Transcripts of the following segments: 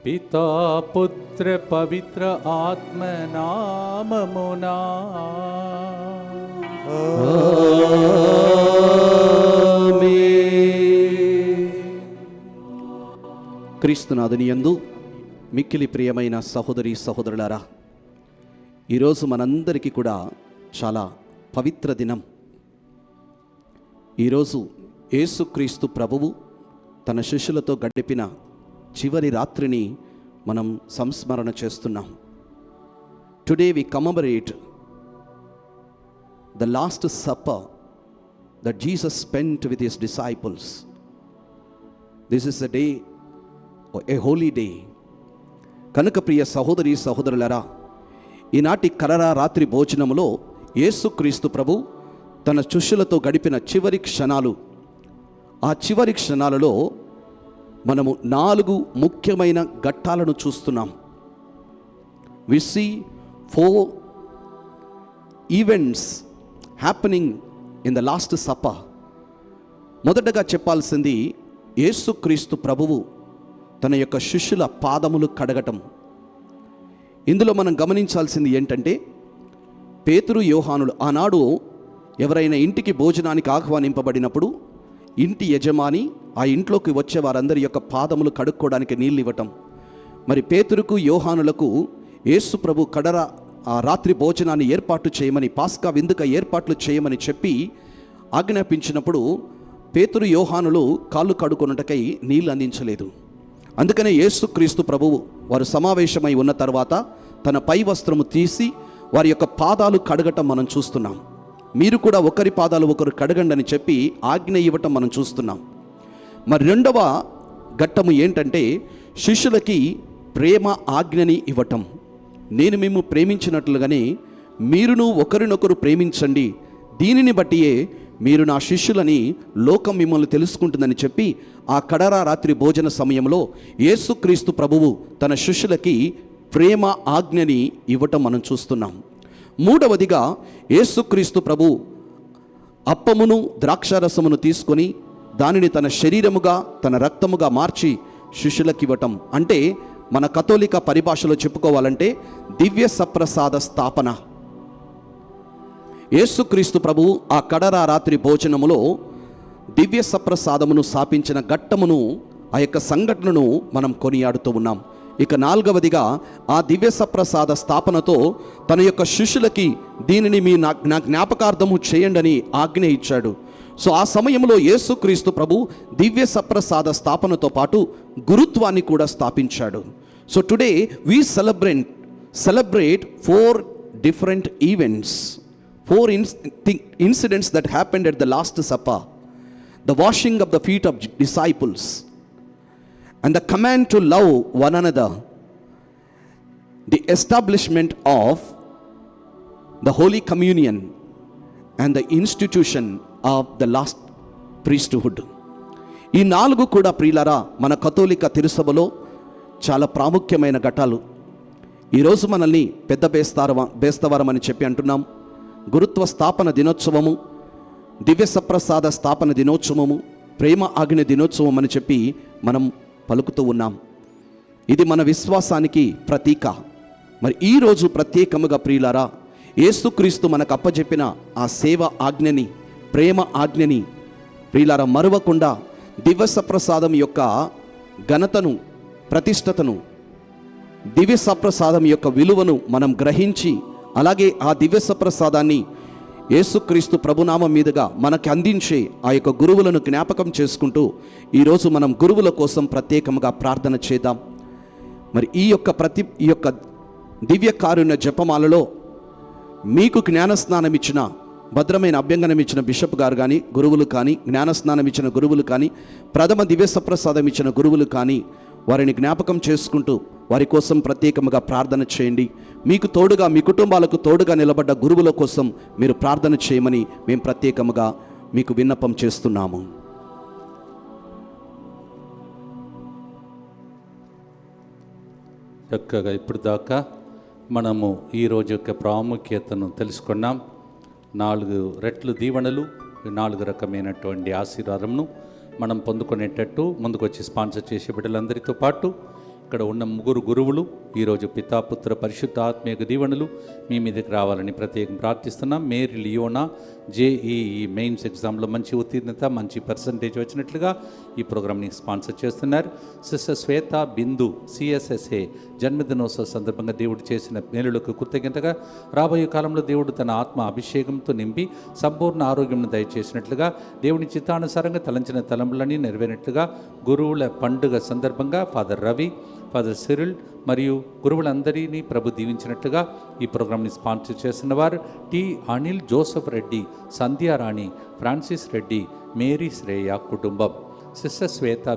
పితా పుత్ర పవిత్ర ఆత్మ నామమునా క్రీస్తునాథుని యందు మిక్కిలి ప్రియమైన సహోదరి సహోదరులారా, ఈరోజు మనందరికీ కూడా చాలా పవిత్ర దినం. ఈరోజు యేసుక్రీస్తు ప్రభువు తన శిష్యులతో గడిపిన చివరి రాత్రిని మనం సంస్మరణ చేస్తున్నాం. Today we commemorate the last supper that Jesus spent with his disciples. This is a day, a holy day. కనుక ప్రియ సహోదరి సహోదరులారా, ఈనాటి కరరా రాత్రి భోజనములో యేసుక్రీస్తు ప్రభు తన శిష్యులతో గడిపిన చివరి క్షణాలు. ఆ చివరి క్షణాలలో మనము 4 ముఖ్యమైన ఘట్టాలను చూస్తున్నాం. We see 4 events happening in the last supper. మొదటగా చెప్పాల్సింది యేసుక్రీస్తు ప్రభువు తన యొక్క శిష్యుల పాదములు కడగటం. ఇందులో మనం గమనించాల్సింది ఏంటంటే, పేతురు యోహానులు ఆనాడు ఎవరైనా ఇంటికి భోజనానికి ఆహ్వానింపబడినప్పుడు ఇంటి యజమాని ఆ ఇంట్లోకి వచ్చే వారందరి యొక్క పాదములు కడుక్కోవడానికి నీళ్ళు ఇవ్వటం. మరి పేతురుకు యోహానులకు యేసు ప్రభు ఆ రాత్రి భోజనాన్ని ఏర్పాటు చేయమని, పాస్కా విందుక ఏర్పాట్లు చేయమని చెప్పి ఆజ్ఞాపించినప్పుడు పేతురు యోహానులు కాళ్ళు కడుకొనుటకై నీళ్ళు అందించలేదు. అందుకనే యేసుక్రీస్తు ప్రభువు వారు సమావేశమై ఉన్న తర్వాత తన పై వస్త్రము తీసి వారి యొక్క పాదాలు కడగటం మనం చూస్తున్నాం. మీరు కూడా ఒకరి పాదాలు ఒకరు కడగండి అని చెప్పి ఆజ్ఞ ఇవ్వటం మనం చూస్తున్నాం. మరి రెండవ ఘట్టము ఏంటంటే, శిష్యులకి ప్రేమ ఆజ్ఞని ఇవ్వటం. నేను మేము ప్రేమించినట్లుగానే మీరును ఒకరినొకరు ప్రేమించండి, దీనిని బట్టియే మీరు నా శిష్యులని లోకం మిమ్మల్ని తెలుసుకుంటుందని చెప్పి ఆ కడరా రాత్రి భోజన సమయంలో యేసుక్రీస్తు ప్రభువు తన శిష్యులకి ప్రేమ ఆజ్ఞని ఇవ్వటం మనం చూస్తున్నాం. మూడవదిగా యేసుక్రీస్తు ప్రభు అప్పమును ద్రాక్షారసమును తీసుకొని దానిని తన శరీరముగా తన రక్తముగా మార్చి శిష్యులకు ఇవ్వటం. అంటే మన కథోలిక పరిభాషలో చెప్పుకోవాలంటే దివ్య సప్రసాద స్థాపన. యేసుక్రీస్తు ప్రభు ఆ కడరా రాత్రి భోజనములో దివ్య సప్రసాదమును స్థాపించిన ఘట్టమును, ఆ యొక్క సంఘటనను మనం కొనియాడుతూ ఉన్నాం. ఇక నాలుగవదిగా ఆ దివ్య సప్రసాద స్థాపనతో తన యొక్క శిష్యులకి దీనిని మీ నా జ్ఞాపకార్థము చేయండి అని ఆజ్ఞ ఇచ్చాడు. సో ఆ సమయంలో యేసుక్రీస్తు ప్రభు దివ్య సప్రసాద స్థాపనతో పాటు గురుత్వాన్ని కూడా స్థాపించాడు. So today we celebrate 4 different events, 4 incidents that happened at the last supper. The washing of the feet of disciples, and the command to love one another, the establishment of the Holy Communion, and the institution of the last priesthood. ఈ 4 కూడా ప్రియులారా మన కథోలిక తిరుసభలో చాలా ప్రాముఖ్యమైన ఘట్టాలు. ఈరోజు మనల్ని పెద్ద బేస్తవారం అని చెప్పి అంటున్నాం. గురుత్వ స్థాపన దినోత్సవము, దివ్య సప్రసాద స్థాపన దినోత్సవము, ప్రేమ ఆజ్ఞ దినోత్సవం అని చెప్పి మనం పలుకుతూ ఉన్నాం. ఇది మన విశ్వాసానికి ప్రతీక. మరి ఈరోజు ప్రత్యేకముగా ప్రియులారా, యేసుక్రీస్తు మనకు అప్పచెప్పిన ఆ సేవ ఆజ్ఞని, ప్రేమ ఆజ్ఞని ప్రియులారా మరువకుండా దివ్య సప్రసాదం యొక్క ఘనతను, ప్రతిష్టతను, దివ్య సప్రసాదం యొక్క విలువను మనం గ్రహించి, అలాగే ఆ దివ్య సప్రసాదాన్ని యేసుక్రీస్తు ప్రభునామం మీదుగా మనకి అందించే ఆ యొక్క గురువులను జ్ఞాపకం చేసుకుంటూ ఈరోజు మనం గురువుల కోసం ప్రత్యేకంగా ప్రార్థన చేద్దాం. మరి ఈ యొక్క దివ్య కారుణ్య జపమాలలో మీకు జ్ఞానస్నానం ఇచ్చిన, భద్రమైన అభ్యంగనం ఇచ్చిన బిషప్ గారు కానీ, గురువులు కానీ, జ్ఞానస్నానం ఇచ్చిన గురువులు కానీ, ప్రథమ దివ్య సప్రసాదం ఇచ్చిన గురువులు కానీ, వారిని జ్ఞాపకం చేసుకుంటూ వారి కోసం ప్రత్యేకంగా ప్రార్థన చేయండి. మీకు తోడుగా, మీ కుటుంబాలకు తోడుగా నిలబడ్డ గురువుల కోసం మీరు ప్రార్థన చేయమని మేము ప్రత్యేకంగా మీకు విన్నపం చేస్తున్నాము. చక్కగా ఇప్పుడు దాకా మనము ఈరోజు యొక్క ప్రాముఖ్యతను తెలుసుకున్నాం. 4 రెట్లు దీవెనలు, 4 రకమైనటువంటి ఆశీర్వాదమును మనం పొందుకునేటట్టు ముందుకు వచ్చి స్పాన్సర్ చేసే బిడ్డలందరితో పాటు ఇక్కడ ఉన్న ముగ్గురు గురువులు ఈరోజు పితాపుత్ర పరిశుద్ధ ఆత్మీయ దీవెనలు మీ మీదకి రావాలని ప్రత్యేకం ప్రార్థిస్తున్నాం. మేరీ లియోనా జేఈఈ మెయిన్స్ ఎగ్జామ్లో మంచి ఉత్తీర్ణత, మంచి పర్సంటేజ్ వచ్చినట్లుగా ఈ ప్రోగ్రామ్ని స్పాన్సర్ చేస్తున్నారు. సిస్టర్ శ్వేత బిందు సిఎస్ఎస్ఏ జన్మదినోత్సవ సందర్భంగా దేవుడు చేసిన మేలులకు కృతజ్ఞతగా రాబోయే కాలంలో దేవుడు తన ఆత్మ అభిషేకంతో నింపి సంపూర్ణ ఆరోగ్యం దయచేసినట్లుగా, దేవుని చిత్తానుసారంగా తలంచిన తలంపులన్నీ నెరవేరినట్లుగా గురువుల పండుగ సందర్భంగా ఫాదర్ రవి, ఫాదర్ సిరిల్ మరియు గురువులందరినీ ప్రభు దీవించినట్లుగా ఈ ప్రోగ్రామ్ని స్పాన్సర్ చేస్తున్న వారు T Anil Joseph Reddy, Sandhyarani, Francis Reddy, Mary Shreya కుటుంబం. సిస్టర్ శ్వేత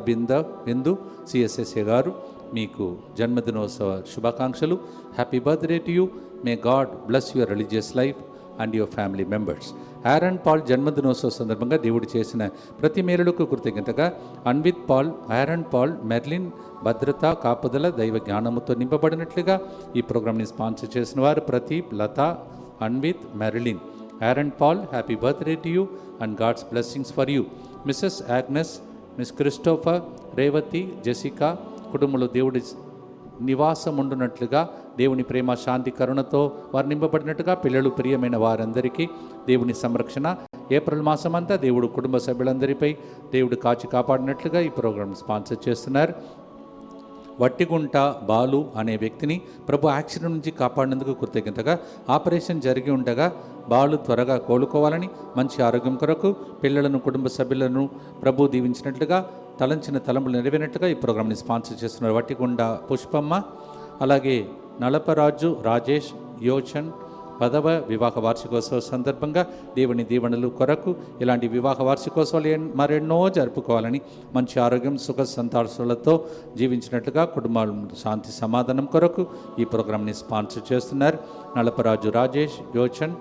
బిందు సిఎస్ఎస్ఏ గారు మీకు జన్మదినోత్సవ శుభాకాంక్షలు. Happy birthday to you. May God bless your religious life and your family members. Aaron Paul జన్మదినోత్సవ సందర్భంగా దేవుడు చేసిన ప్రతి మేలులకు కృతజ్ఞతగా Anvith Paul, Aaron Paul, Merlin భద్రత, కాపుదల, దైవ జ్ఞానముతో నింపబడినట్లుగా ఈ ప్రోగ్రామ్ని స్పాన్సర్ చేసిన వారు Pradeep, Latha, Anvith, Merlin. Aaron Paul, happy birthday to you and God's blessings for you. Mrs Agnes, Miss Christopher, Revathi, Jessica కుటుంబంలో దేవుడి నివాసం ఉండునట్లుగా, దేవుని ప్రేమ, శాంతి, కరుణతో వారు నింపబడినట్టుగా పిల్లలు ప్రియమైన వారందరికీ దేవుని సంరక్షణ ఏప్రిల్ మాసం అంతా దేవుడు కుటుంబ సభ్యులందరిపై దేవుడు కాచి కాపాడినట్లుగా ఈ ప్రోగ్రాం స్పాన్సర్ చేస్తున్నారు. వట్టిగుంట బాలు అనే వ్యక్తిని ప్రభు యాక్సిడెంట్ నుంచి కాపాడినందుకు కృతజ్ఞతగా, ఆపరేషన్ జరిగి ఉండగా బాలు త్వరగా కోలుకోవాలని, మంచి ఆరోగ్యం కొరకు పిల్లలను, కుటుంబ సభ్యులను ప్రభు దీవించినట్లుగా, తలంచిన తలంపులు నెరవేరినట్లుగా ఈ ప్రోగ్రామ్ని స్పాన్సర్ చేస్తున్నారు. వట్టిగుండ పుష్పమ్మ, అలాగే నలపరాజు రాజేష్ యోచన్ 10వ వివాహ వార్షికోత్సవ సందర్భంగా దేవుని దీవెనలు కొరకు ఇలాంటి వివాహ వార్షికోత్సవాలు మరెన్నో జరుపుకోవాలని, మంచి ఆరోగ్యం, సుఖ సంతోషాలతో జీవించినట్లుగా, కుటుంబాల శాంతి సమాధానం కొరకు ఈ ప్రోగ్రామ్ని స్పాన్సర్ చేస్తున్నారు. Nalaparaju Rajesh Yochan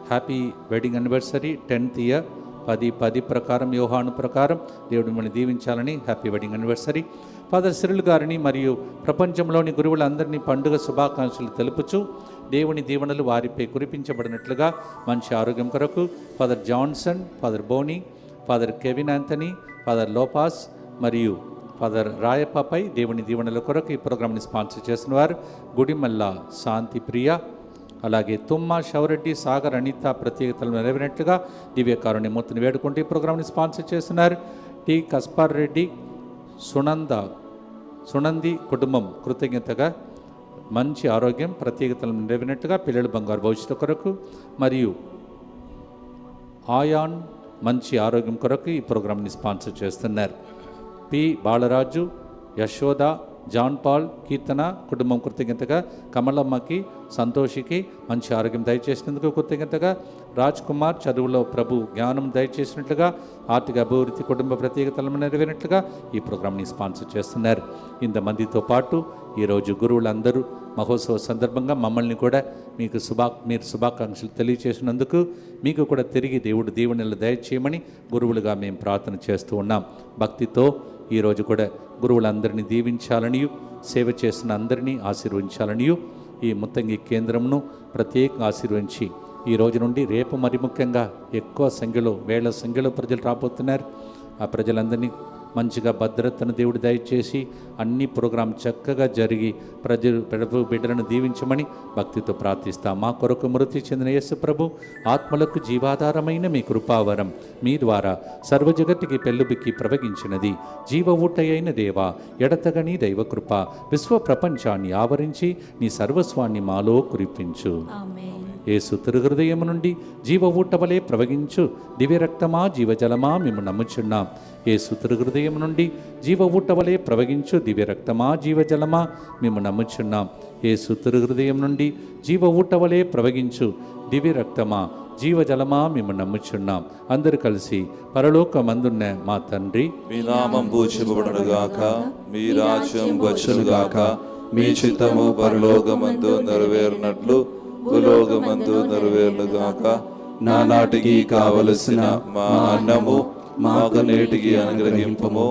happy wedding anniversary, 10th year. 10 ప్రకారం, యోహాను ప్రకారం దేవుడు మిమ్మల్ని దీవించాలని happy wedding anniversary. Father Cyril గారిని మరియు ప్రపంచంలోని గురువులందరినీ పండుగ శుభాకాంక్షలు తెలుపుచు దేవుని దీవెనలు వారిపై కురిపించబడినట్లుగా, మంచి ఆరోగ్యం కొరకు father Johnson, father Bonny, father Kevin Anthony, father Lopes మరియు ఫాదర్ రాయప్పపై దేవుని దీవెనల కొరకు ఈ ప్రోగ్రామ్ని స్పాన్సర్ చేసిన వారు గుడిమల్ల శాంతి ప్రియ, అలాగే తుమ్మ షౌరెడ్డి, సాగర్, అనిత ప్రత్యేకతలు నెరవేరినట్లుగా దివ్యకారుణ్యమూర్తిని వేడుకుంటూ ఈ ప్రోగ్రామ్ని స్పాన్సర్ చేస్తున్నారు. టి కస్పార్ రెడ్డి, సునంది కుటుంబం కృతజ్ఞతగా, మంచి ఆరోగ్యం, ప్రత్యేకతలను నెరవేరినట్లుగా, పిల్లలు బంగారు భవిష్యత్తు కొరకు మరియు ఆయాన్ మంచి ఆరోగ్యం కొరకు ఈ ప్రోగ్రామ్ని స్పాన్సర్ చేస్తున్నారు. P Balaraju, Yashoda, John Paul, Keerthana కుటుంబం కృతజ్ఞతగా, కమలమ్మకి, సంతోషికి మంచి ఆరోగ్యం దయచేసినందుకు కృతజ్ఞతగా, రాజ్ కుమార్ చదువులో ప్రభు జ్ఞానం దయచేసినట్లుగా, ఆర్థిక అభివృద్ధి, కుటుంబ ప్రత్యేకతలను నెరవేరినట్లుగా ఈ ప్రోగ్రామ్ని స్పాన్సర్ చేస్తున్నారు. ఇంతమందితో పాటు ఈరోజు గురువులందరూ మహోత్సవ సందర్భంగా మమ్మల్ని కూడా మీరు శుభాకాంక్షలు తెలియచేసినందుకు మీకు కూడా తిరిగి దేవుడు దీవెనలు దయచేయమని గురువులుగా మేము ప్రార్థన చేస్తూ ఉన్నాం. భక్తితో ఈరోజు కూడా గురువులందరినీ దీవించాలనియు, సేవ చేస్తున్న అందరినీ ఆశీర్వదించాలనియు, ఈ ముత్తంగి కేంద్రమును ప్రత్యేకంగా ఆశీర్వదించి ఈ రోజు నుండి రేపు మరి ముఖ్యంగా ఎక్కువ సంఖ్యలో, వేల సంఖ్యలో ప్రజలు రాబోతున్నారు. ఆ ప్రజలందరినీ మంచిగా భద్రతను దేవుడు దయచేసి అన్ని ప్రోగ్రాం చక్కగా జరిగి ప్రభు బిడ్డలను దీవించమని భక్తితో ప్రార్థిస్తాం. మా కొరకు మృతి చెందిన యేసు ప్రభు ఆత్మలకు జీవాధారమైన మీ కృపావరం మీ ద్వారా సర్వజగత్తుకి పెళ్ళుబిక్కి ప్రవగించినది. జీవ ఊటయైన దేవా, ఎడతగని దైవకృప విశ్వ ప్రపంచాన్ని ఆవరించి నీ సర్వస్వాన్ని మాలో కురిపించు. యేసు తిరుహృదయము నుండి జీవ ఊటవలే ప్రవగించు దివ్యరక్తమా, జీవజలమా మేము నమ్ముచున్నాం. యేసు తిరుహృదయం నుండి జీవ ఊటవలే ప్రవగించు దివ్యరక్తమా, జీవజలమా మేము నమ్ముచున్నాం. యేసు తిరుహృదయం నుండి జీవ ఊటవలే ప్రవగించు దివ్యరక్తమా, జీవజలమా మేము నమ్ముచున్నాం. అందరూ కలిసి పరలోకమందున్న మా తండ్రి, మీ నామం పూజింపబడుగాక, మీ రాజ్యం వచ్చుగాక, మీ చిత్తము పరలోకమందు నెరవేరినట్లు భూలోకమందు నెరవేరుగాక. నానాటికి కావలసిన మా అన్నము మాకు నేటికి అనుగ్రహింపము.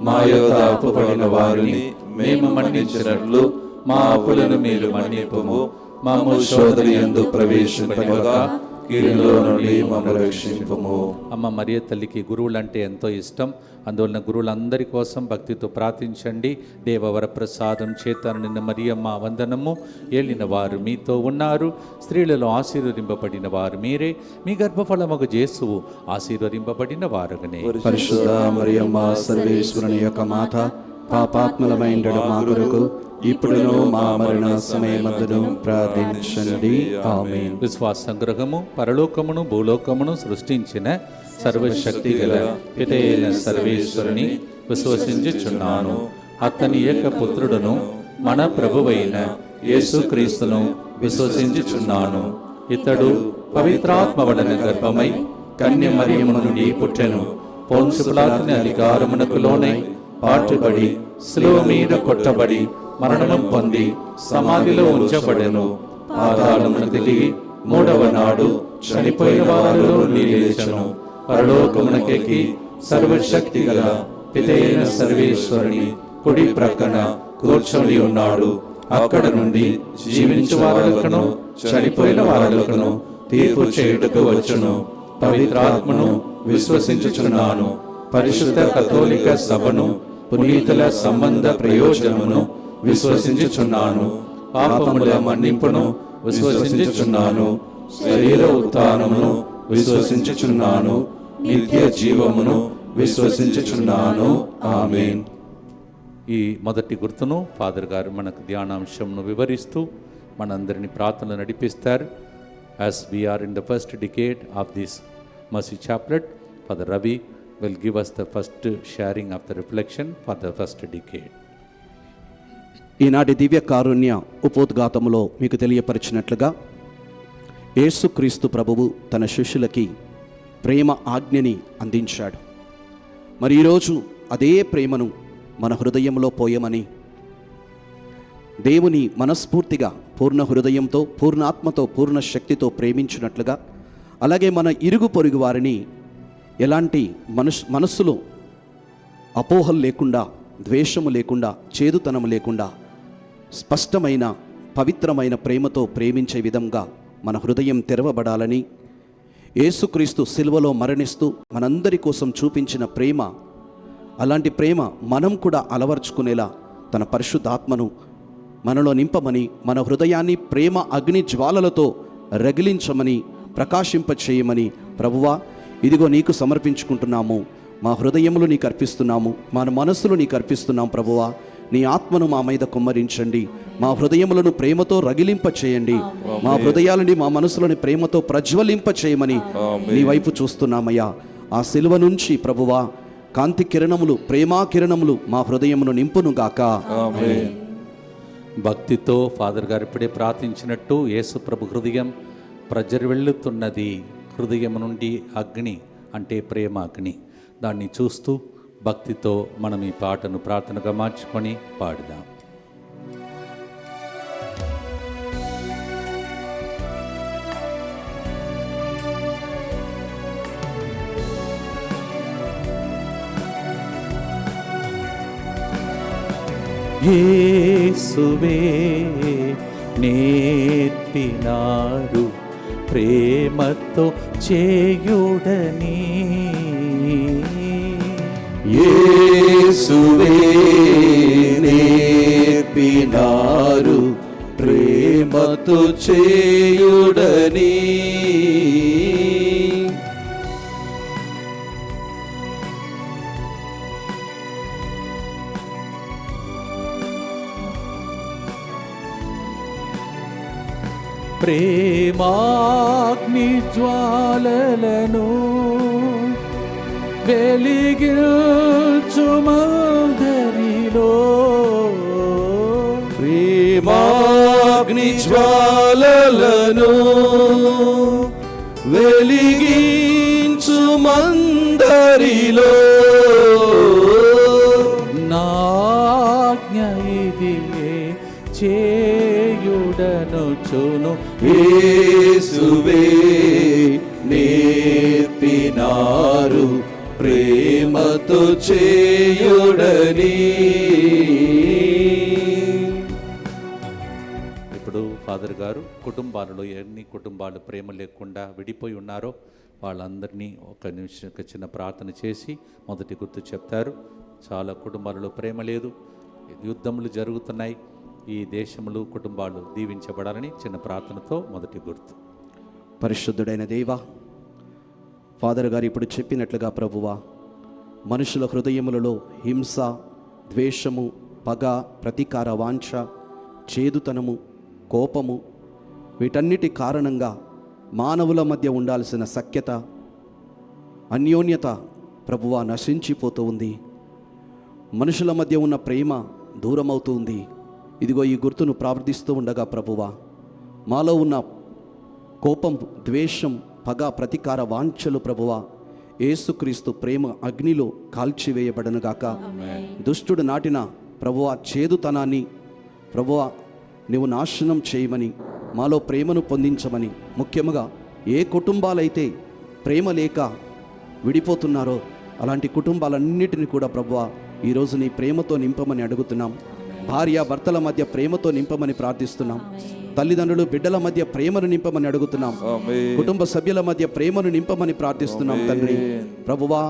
మా యొద్ద అప్పుపడిన వారిని మేము మన్నించినట్లు మా అప్పులను మీరు మన్నింపము. మమ్ము శోధన యందు ప్రవేశింపనివ్వక కీడులో నుండి మమ్మల్ని రక్షింపుము. అమ్మ మరియ తల్లికి గురువులంటే ఎంతో ఇష్టం. అందువలన గురువులందరి కోసం భక్తితో ప్రార్థించండి. దేవవర ప్రసాదం చేత నిన్న మరియమ్మ వందనము. ఏలిన వారు మీతో ఉన్నారు, స్త్రీలలో ఆశీర్వదింపబడిన వారు మీరే, మీ గర్భఫలమగు జేసువు ఆశీర్వదింపబడిన వారుగనే. పరిశుద్ధ మరియమ్మ సర్వేశ్వరుని యొక్క మాత, పాపాత్ములమైన మా కొరకు ఇప్పుడును మా మరణ సమయమందును ప్రార్థించండి. ఆమేన్. విశ్వాస సంగ్రహము పరలోకమును భూలోకమును సృష్టించిన సర్వశక్తి గల పితైన సర్వేశ్వరుని విశ్వసించుచున్నాను. అతని ఏకపుత్రుడును మన ప్రభువైన యేసుక్రీస్తును విశ్వసించుచున్నాను. ఇతడు పవిత్రాత్మ వలన గర్భమై కన్య మరియమ్మ నుండి పుట్టెను. పొంతు పిలాతుని అధికారమునకు లోనై పాటుబడి శిలువ మీద కొట్టబడి మరణం పొంది సమాధిలో ఉంచబడెను. పాతాళమునకు దిగి మూడవ నాడు చనిపోయిన వారిలో లేచెను. పరలోకమునకెక్కి సర్వశక్తి గల పితైన సర్వేశ్వరుని కుడి ప్రక్కన కూర్చొని ఉన్నాడు. అక్కడ నుండి జీవించు వారలకును చనిపోయిన వారలకును తీర్పు చేయుటకు వచ్చును. పవిత్రాత్మను విశ్వసించుచున్నాను. పరిశుద్ధ కథోలిక సభను, పునీతుల సంబంధ ప్రయోజనమును విశ్వసించుచున్నాను. పాపముల మన్నింపును విశ్వసించుచున్నాను. శరీర ఉత్థానమును విశ్వసించుచున్నాను. నిత్య జీవమును విశ్వసించుచున్నాను. ఆమేన్. ఈ మొదటి గుర్తును ఫాదర్ గారు మనకు ధ్యానాంశంను వివరిస్తూ మనందరినీ ప్రార్థనలు నడిపిస్తారు. As we are in the first decade of this mercy chaplet, father Ravi will give us the first sharing of the reflection for the first decade. ఈనాటి దివ్య కారుణ్య ఉపోద్ఘాతములో మీకు తెలియపరిచినట్లుగా యేసుక్రీస్తు ప్రభువు తన శిష్యులకి ప్రేమ ఆజ్ఞని అందించాడు. మరి ఈరోజు అదే ప్రేమను మన హృదయంలో పోయమని, దేవుని మనస్ఫూర్తిగా పూర్ణ హృదయంతో, పూర్ణాత్మతో, పూర్ణ శక్తితో ప్రేమించినట్లుగా, అలాగే మన ఇరుగు పొరుగు వారిని ఎలాంటి మనస్సులో అపోహలు లేకుండా, ద్వేషము లేకుండా, చేదుతనము లేకుండా స్పష్టమైన పవిత్రమైన ప్రేమతో ప్రేమించే విధంగా మన హృదయం తెరవబడాలని, యేసుక్రీస్తు సిలువలో మరణిస్తూ మనందరి కోసం చూపించిన ప్రేమ, అలాంటి ప్రేమ మనం కూడా అలవర్చుకునేలా తన పరిశుద్ధాత్మను మనలో నింపమని, మన హృదయాన్ని ప్రేమ అగ్ని జ్వాలలతో రగిలించమని, ప్రకాశింపచేయమని, ప్రభువా ఇదిగో నీకు సమర్పించుకుంటున్నాము, మా హృదయములు నీకు అర్పిస్తున్నాము, మన మనస్సులు నీకు అర్పిస్తున్నాం. ప్రభువా నీ ఆత్మను మా మీద కుమ్మరించండి, మా హృదయములను ప్రేమతో రగిలింప చేయండి, మా హృదయాలని, మా మనసులని ప్రేమతో ప్రజ్వలింప చేయమని నీ వైపు చూస్తున్నామయ్యా. ఆ సిలువ నుంచి ప్రభువా కాంతి కిరణములు, ప్రేమా కిరణములు మా హృదయమును నింపునుగాక. భక్తితో ఫాదర్ గారు ఇప్పుడే ప్రార్థించినట్టు యేసు ప్రభు హృదయం ప్రజ్వరిల్లుతున్నది. హృదయం నుండి అగ్ని అంటే ప్రేమ అగ్ని. దాన్ని చూస్తూ భక్తితో మనం ఈ పాటను ప్రార్థనగా మార్చుకొని పాడుదాం. యేసువే నేర్పినారు ప్రేమతో చేయుడని, యేసువే నేర్పినారు ప్రేమతో చేయుడని. ప్రేమాగ్ని జ్వాలలను వెలిగించుమందరిలో, ప్రేమాగ్ని జ్వాలలను వెలిగించుమందరిలో, నాజ్ఞ ఇదియే చేయుడనుచును. యేసువే నేర్పినారు ప్రేమతో చేయుడని. ఇప్పుడు ఫాదర్ ఫాదర్ గారు కుటుంబాలలో ఎన్ని కుటుంబాలు ప్రేమ లేకుండా విడిపోయి ఉన్నారో వాళ్ళందరినీ ఒక నిమిషం ఒక చిన్న ప్రార్థన చేసి మొదటి గుర్తు చెప్తారు. చాలా కుటుంబాలలో ప్రేమ లేదు, యుద్ధములు జరుగుతున్నాయి. ఈ దేశములు కుటుంబాలు దీవించబడాలని చిన్న ప్రార్థనతో మొదటి గుర్తు. పరిశుద్ధుడైన దేవా, ఫాదర్ గారు ఇప్పుడు చెప్పినట్లుగా ప్రభువా, మనుషుల హృదయములలో హింస, ద్వేషము, పగ, ప్రతీకార వాంఛ, చేదుతనము, కోపము, వీటన్నిటి కారణంగా మానవుల మధ్య ఉండాల్సిన సఖ్యత, అన్యోన్యత ప్రభువా నశించిపోతూ ఉంది. మనుషుల మధ్య ఉన్న ప్రేమ దూరమవుతూ ఉంది. ఇదిగో ఈ గుర్తును ప్రార్థిస్తూ ఉండగా ప్రభువా, మాలో ఉన్న కోపం, ద్వేషం, పగ, ప్రతీకార వాంఛలు ప్రభువా యేసుక్రీస్తు ప్రేమ అగ్నిలో కాల్చివేయబడనుగాక. దుష్టుడు నాటిన ప్రభువా చేదుతనాన్ని ప్రభువా నీవు నాశనం చేయమని, మాలో ప్రేమను పొందించమని, ముఖ్యంగా ఏ కుటుంబాలైతే ప్రేమ లేక విడిపోతున్నారో అలాంటి కుటుంబాలన్నిటిని కూడా ప్రభువా ఈరోజు నీ ప్రేమతో నింపమని అడుగుతున్నాం. భార్య భర్తల మధ్య ప్రేమతో నింపమని ప్రార్థిస్తున్నాం. తల్లిదండ్రులు బిడ్డల మధ్య ప్రేమను నింపమని అడుగుతున్నాం. కుటుంబ సభ్యుల మధ్య ప్రేమను నింపమని ప్రార్థిస్తున్నాం. తండ్రి ప్రభువా,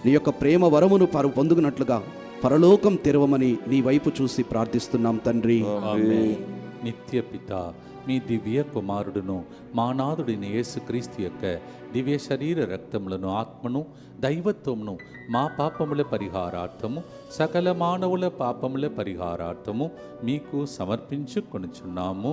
నీ యొక్క ప్రేమ వరమును పొందుకున్నట్లుగా పరలోకం తెరవమని నీ వైపు చూసి ప్రార్థిస్తున్నాం తండ్రి. నిత్య పిత, మీ దివ్య కుమారుడును మానాథుడిని యేసుక్రీస్తు యొక్క దివ్య శరీర రక్తములను, ఆత్మను, దైవత్వమును మా పాపముల పరిహారార్థము, సకల మానవుల పాపముల పరిహారార్థము మీకు సమర్పించుకొనుచున్నాము.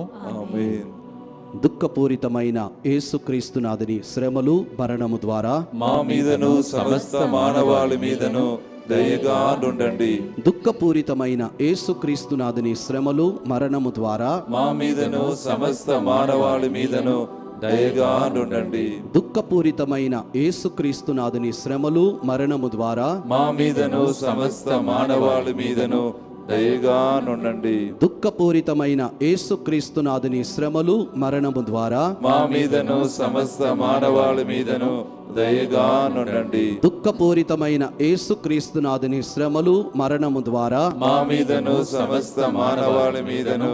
దుఃఖపూరితమైన యేసుక్రీస్తునాథుని శ్రమలు, మరణము ద్వారా మా మీదను సమస్త మానవాళి మీదను దయగా నుండండి. దుఃఖపూరితమైన యేసుక్రీస్తునాథుని శ్రమలు, మరణము ద్వారా మా మీదను సమస్త మానవాళి మీదను దయగా నుండండి. దుఃఖపూరితమైన యేసుక్రీస్తునాథుని శ్రమలు, మరణము ద్వారా మా మీదను సమస్త మానవాళి మీదను దయగా నుండండి. దుఃఖపూరితమైన యేసుక్రీస్తునాథుని శ్రమలు, మరణము ద్వారా మా మీదను సమస్త మానవాళి మీదను దయగా నుండండి. దుఃఖపూరితమైన యేసుక్రీస్తునాథుని శ్రమలు, మరణము ద్వారా మా మీదను సమస్త మానవాళి మీదను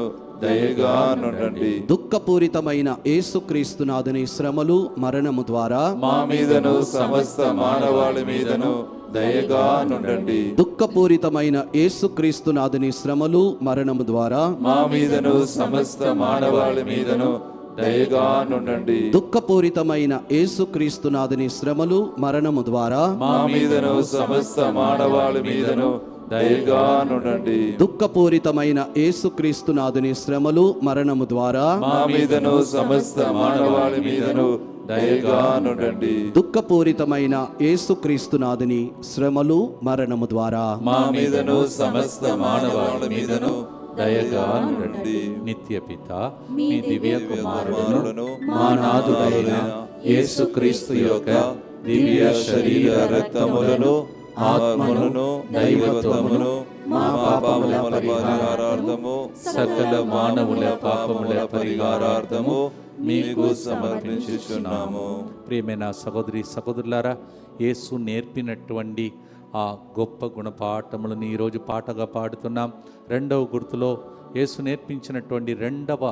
దయగా నుండండి. దుఃఖపూరితమైన యేసుక్రీస్తునాథుని శ్రమలు, మరణము ద్వారా మా మీదను సమస్త మానవాళి మీదను దయగా నుండండి. దుఃఖపూరితమైన యేసుక్రీస్తునాథుని శ్రమలు, మరణము ద్వారా మా మీదను సమస్త మానవాళి మీదను దయగా నుండండి. దుఃఖపూరితమైన యేసుక్రీస్తునాథుని శ్రమలు, మరణము ద్వారా మా మీదను సమస్త మానవాళి మీదను దయగా నుండండి. దుఃఖపూరితమైన యేసుక్రీస్తునాథుని శ్రమలు, మరణము ద్వారా మా మీదను సమస్త మానవాళి మీదను దయగా నుండండి. దుఃఖపూరితమైన యేసుక్రీస్తునాథుని శ్రమలు, మరణము ద్వారా మా మీదను సమస్త మానవాళి మీదను దయగా నుండండి. నిత్య పిత, మీ దివ్య కుమారుడును మానాథుడైన యేసుక్రీస్తు యొక్క దివ్య శరీర రక్తములను, ఆత్మలను, దైవత్వమును మా పాపముల పరిహారార్థము, సకల మానవుల పాపముల పరిహారార్థము మీకు సమర్పించుచున్నాము. ప్రియమైన సహోదరి సహోదరులారా, యేసు నేర్పినటువంటి ఆ గొప్ప గుణపాఠములను ఈరోజు పాటగా పాడుతున్నాం. రెండవ గుర్తులో యేసు నేర్పించినటువంటి రెండవ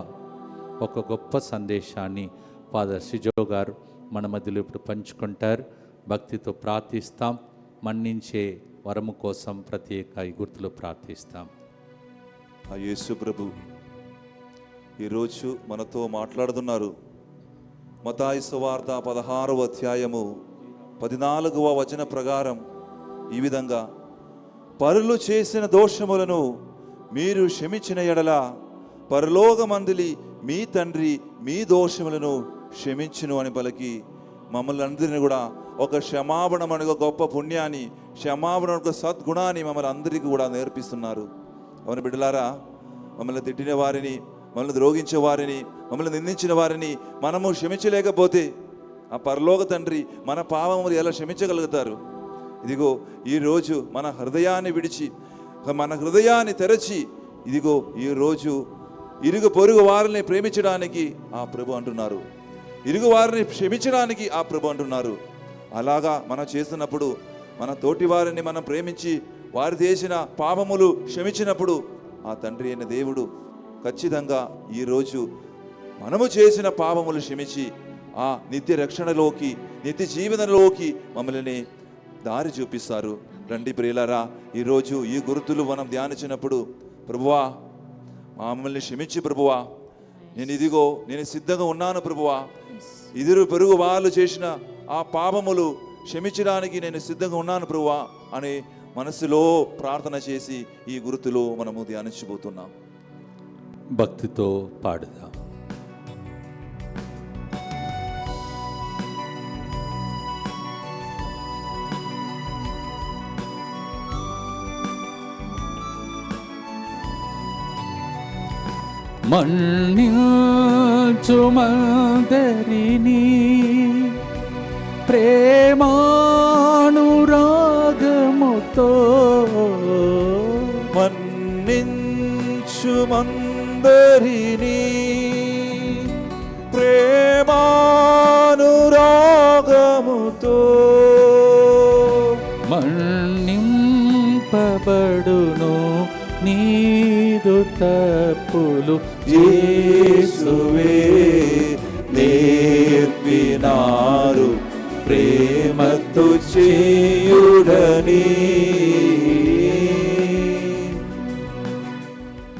ఒక గొప్ప సందేశాన్ని ఫాదర్ సిజో గారు మన మధ్యలో ఇప్పుడు పంచుకుంటారు. భక్తితో ప్రార్థిస్తాం. మన్నించే వరము కోసం ప్రత్యేక ఈ గుర్తులో ప్రార్థిస్తాం. ఆ యేసు ప్రభు ఈరోజు మనతో మాట్లాడుతున్నారు. మత్తాయి సువార్త 16వ అధ్యాయము 14వ వచన ప్రకారం ఈ విధంగా, పరులు చేసిన దోషములను మీరు క్షమించిన ఎడల పరలోకమందులి మీ తండ్రి మీ దోషములను క్షమించును అని పలికి మమ్మల్ని అందరినీ కూడా ఒక క్షమాపణ అనే గొప్ప పుణ్యాన్ని, క్షమాపణ ఒక సద్గుణాన్ని మమ్మల్ని అందరికీ కూడా నేర్పిస్తున్నారు. అవును బిడ్డలారా, మమ్మల్ని తిట్టిన వారిని, మమ్మల్ని ద్రోగించే వారిని, మమ్మల్ని నిందించిన వారిని మనము క్షమించలేకపోతే ఆ పరలోక తండ్రి మన పాపములు ఎలా క్షమించగలుగుతారు? ఇదిగో ఈరోజు మన హృదయాన్ని విడిచి, మన హృదయాన్ని తెరచి, ఇదిగో ఈరోజు ఇరుగు పొరుగు వారిని ప్రేమించడానికి ఆ ప్రభు అంటున్నారు, ఇరుగు వారిని క్షమించడానికి ఆ ప్రభు అంటున్నారు. అలాగా మనం చేస్తున్నప్పుడు, మన తోటి వారిని మనం ప్రేమించి వారు చేసిన పాపములు క్షమించినప్పుడు ఆ తండ్రి అయిన దేవుడు ఖచ్చితంగా ఈరోజు మనము చేసిన పాపములు క్షమించి ఆ నిత్య రక్షణలోకి, నిత్య జీవనంలోకి మమ్మల్ని దారి చూపిస్తారు. రండి ప్రియులారా, ఈరోజు ఈ గుర్తులు మనం ధ్యానించినప్పుడు, ప్రభువా మమ్మల్ని క్షమించి ప్రభువా, నేను సిద్ధంగా ఉన్నాను ప్రభువా, ఇదిరు పొరుగు వాళ్ళు చేసిన ఆ పాపములు క్షమించడానికి నేను సిద్ధంగా ఉన్నాను ప్రభువా అని మనసులో ప్రార్థన చేసి ఈ గుర్తులో మనము ధ్యానించబోతున్నాం. భక్తితో పాడుదాం. మన్నించుమందరినీ ప్రేమానురాగముతో, మన్నించుమందరినీ ప్రేమానురాగముతో, మన్నింపబడును నీదు తప్పులు యేసువే నేర్పినారు ప్రేమతో చేయుడని.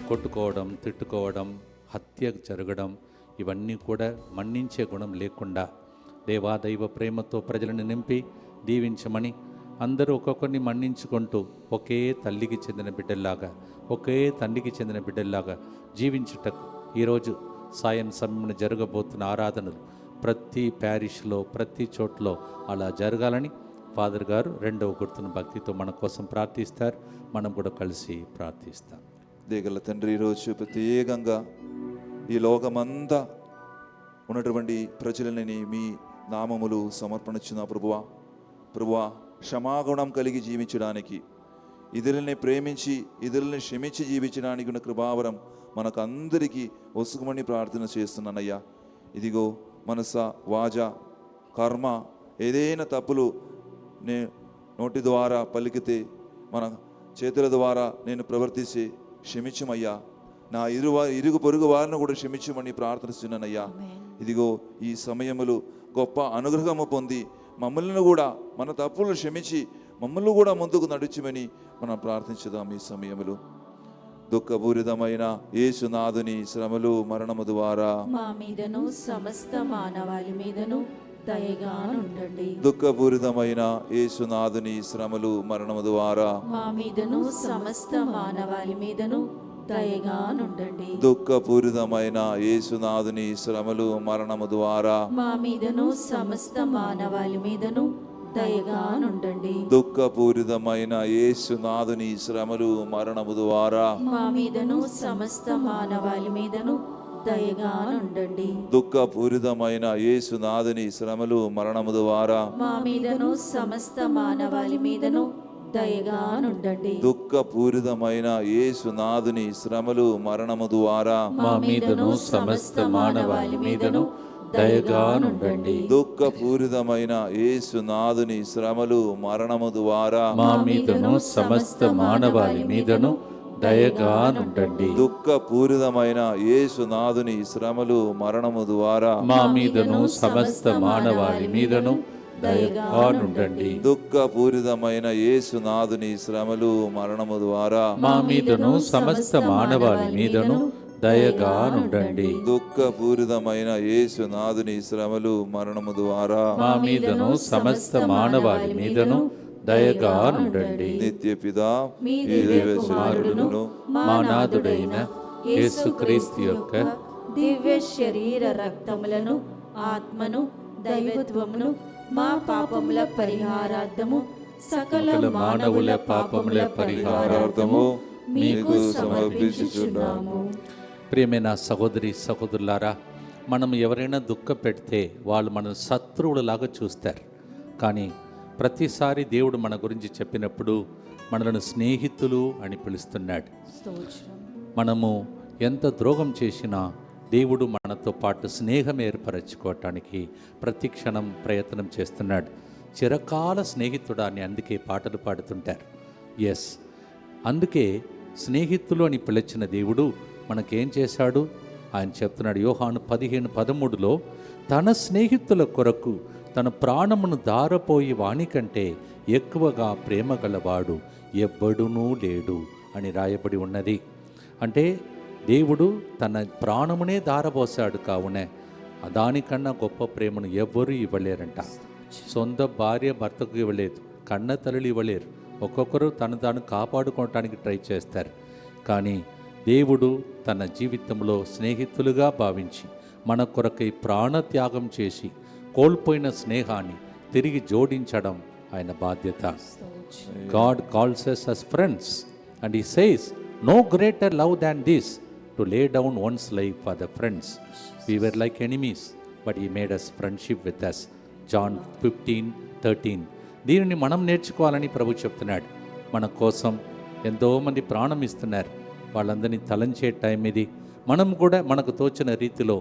కొట్టుకోవడం, తిట్టుకోవడం, హత్య జరగడం ఇవన్నీ కూడా మన్నించే గుణం లేకుండా దేవాదైవ ప్రేమతో ప్రజలను నింపి దీవించమని అందరూ ఒక్కొక్కరిని మన్నించుకుంటూ ఒకే తల్లికి చెందిన బిడ్డల్లాగా, ఒకే తండ్రికి చెందిన బిడ్డల్లాగా జీవించుటకు ఈరోజు సాయం సమయంలో జరగబోతున్న ఆరాధనలు ప్రతి ప్యారిష్లో, ప్రతి చోట్లో అలా జరగాలని ఫాదర్ గారు రెండవ గుర్తును భక్తితో మన కోసం ప్రార్థిస్తారు. మనం కూడా కలిసి ప్రార్థిస్తాం. దేగల తండ్రి, ఈరోజు ప్రత్యేకంగా ఈ లోకమంతా ఉన్నటువంటి ప్రజలని మీ నామములు సమర్పణించిన ప్రభువా, ప్రభువా క్షమాగుణం కలిగి జీవించడానికి, ఇతరుల్ని ప్రేమించి ఇతరుల్ని క్షమించి జీవించడానికి ఉన్న కృపావరం మనకు అందరికీ వసుకుమని ప్రార్థన చేస్తున్నానయ్యా. ఇదిగో మనస, వాజ, కర్మ ఏదైనా తప్పులు నోటి ద్వారా పలికితే, మన చేతుల ద్వారా నేను ప్రవర్తించి క్షమించమయ్యా. నా ఇరుగు పొరుగు వారిని కూడా క్షమించమని ప్రార్థిస్తున్నానయ్యా. ఇదిగో ఈ సమయములు గొప్ప అనుగ్రహము పొంది మమ్మల్ని కూడా మన తప్పులు క్షమించి మమ్మల్ని కూడా ముందుకు నడుచుమని మనం ప్రార్థించుదాం. ఈ సమయములు దుఃఖపూరితమైన యేసునాథుని శ్రమలు మరణము ద్వారా మా మీదను సమస్త మానవాళి మీదను దయగా నుండండి. దుఃఖపూరితమైన యేసునాథుని శ్రమలు మరణము ద్వారా మా మీదను సమస్త మానవాళి మీదను దయగా నుండండి. దుఃఖపూరితమైన యేసునాథుని శ్రమలు మరణము ద్వారా మా మీదను సమస్త మానవాళి మీదను దయగా నుండండి. దుఃఖపూరితమైన యేసునాథుని శ్రమలు మరణము ద్వారా మా మీదను సమస్త మానవాళి మీదను దయగా నుండండి. దుఃఖపూరితమైన యేసునాథుని శ్రమలు మరణము ద్వారా మా మీదను సమస్త మానవాళి మీదను దయగా నుండండి. దుఃఖపూరితమైన యేసునాథుని శ్రమలు మరణము ద్వారా మా మీదను సమస్త మానవాళి మీదను దయగా నుండండి. దుఃఖపూరితమైన యేసునాథుని శ్రమలు మరణము ద్వారా మా మీదను సమస్త మానవాళి మీదను దయగా నుండండి. దుఃఖపూరితమైన యేసునాథుని శ్రమలు మరణము ద్వారా మా మీదను సమస్త మానవాళి మీదను దయగా నుండండి. దుఃఖపూరితమైన యేసునాథుని శ్రమలు మరణము ద్వారా మా మీదను సమస్త మానవాళి మీదను దయగా నుండండి. దుఃఖపూరితమైన యేసునాథుని శ్రమలు మరణము ద్వారా మా మీదను సమస్త మానవాళి మీదను దయగా నుండండి. నిత్య పితా మీ ఈ దివ్య దివ్య కుమారుడును కుమారుడును మా నాథుడైన యేసుక్రీస్తు యొక్క దివ్య శరీర రక్తములను, ఆత్మను, దైవత్వమును మా పాపముల పరిహారార్థము సకల మానవుల పాపముల పరిహారార్థము మీకు సమర్పించుచున్నాము. ప్రియమైన సహోదరి సహోదరులారా, మనం ఎవరైనా దుఃఖ పెడితే వాళ్ళు మన శత్రువులలాగా చూస్తారు. కానీ ప్రతిసారి దేవుడు మన గురించి చెప్పినప్పుడు మనలను స్నేహితులు అని పిలుస్తున్నాడు. మనము ఎంత ద్రోహం చేసినా దేవుడు మనతో పాటు స్నేహం ఏర్పరచుకోవటానికి ప్రతి క్షణం ప్రయత్నం చేస్తున్నాడు. చిరకాల స్నేహితుడా అని అందుకే పాటలు పాడుతుంటారు. అందుకే స్నేహితులు అని పిలిచిన దేవుడు మనకేం చేశాడు? ఆయన చెప్తున్నాడు యోహాను 15:13లో, తన స్నేహితుల కొరకు తన ప్రాణమును దారపోయి వానికంటే ఎక్కువగా ప్రేమ గలవాడు ఎవ్వడునూ లేడు అని రాయబడి ఉన్నది. అంటే దేవుడు తన ప్రాణమునే దారపోసాడు. కావునే దానికన్నా గొప్ప ప్రేమను ఎవ్వరూ ఇవ్వలేరంట. సొంత భార్య భర్తకు ఇవ్వలేదు, కన్న తల్లులు ఇవ్వలేరు. ఒక్కొక్కరు తను తాను కాపాడుకోవటానికి ట్రై చేస్తారు. కానీ దేవుడు తన జీవితంలో స్నేహితులుగా భావించి మన కొరకై ప్రాణత్యాగం చేసి కోల్పోయిన స్నేహాన్ని తిరిగి జోడించడం ఆయన బాధ్యత. God calls us as friends and he says, no greater love than this, to lay down one's life for the friends. We were like enemies, but he made us friendship with us. John 15:13. దీనిని మనం నేర్చుకోవాలని ప్రభు చెప్తున్నాడు. మన కోసం ఎంతోమంది ప్రాణం ఇస్తున్నారు. వాళ్ళందరినీ తలంచే టైం ఇది. మనం కూడా మనకు తోచిన రీతిలో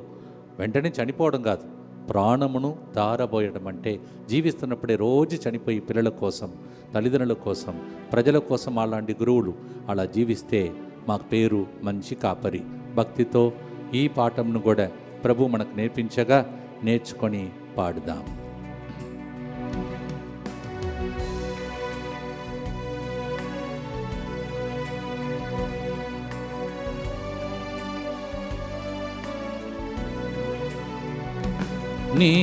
వెంటనే చనిపోవడం కాదు, ప్రాణమును దారబోయడం అంటే జీవిస్తున్నప్పుడే రోజు చనిపోయి పిల్లల కోసం, తల్లిదండ్రుల కోసం, ప్రజల కోసం అలాంటి గురువులు అలా జీవిస్తే మాకు పేరు మంచి కాపరి. భక్తితో ఈ పాఠంను కూడా ప్రభు మనకు నేర్పించగా నేర్చుకొని పాడుదాం. నీ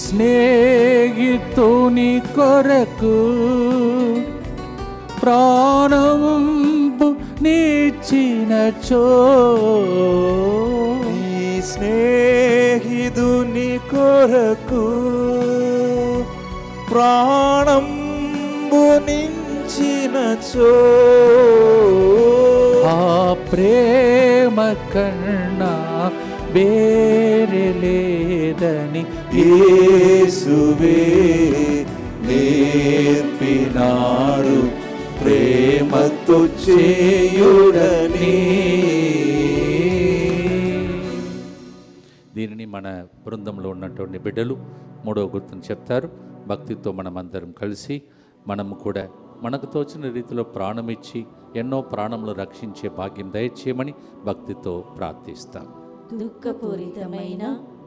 స్నేహితుని కొరకు ప్రాణము నిచ్చినచో, నీ స్నేహితుని కొరకు ప్రాణంబు నించినచో, ఆ ప్రేమ కన్నా వేరే లేదని యేసువే నేర్పినాడు ప్రేమతో చేయుడని. దీనిని మన బృందంలో ఉన్నటువంటి బిడ్డలు మూడవ గుర్తుని చెప్తారు. భక్తితో మనమందరం కలిసి మనము కూడా మనకు తోచిన రీతిలో ప్రాణమిచ్చి ఎన్నో ప్రాణములు రక్షించే భాగ్యం దయచేయమని భక్తితో ప్రార్థిస్తాం. దుఃఖపూరితమైన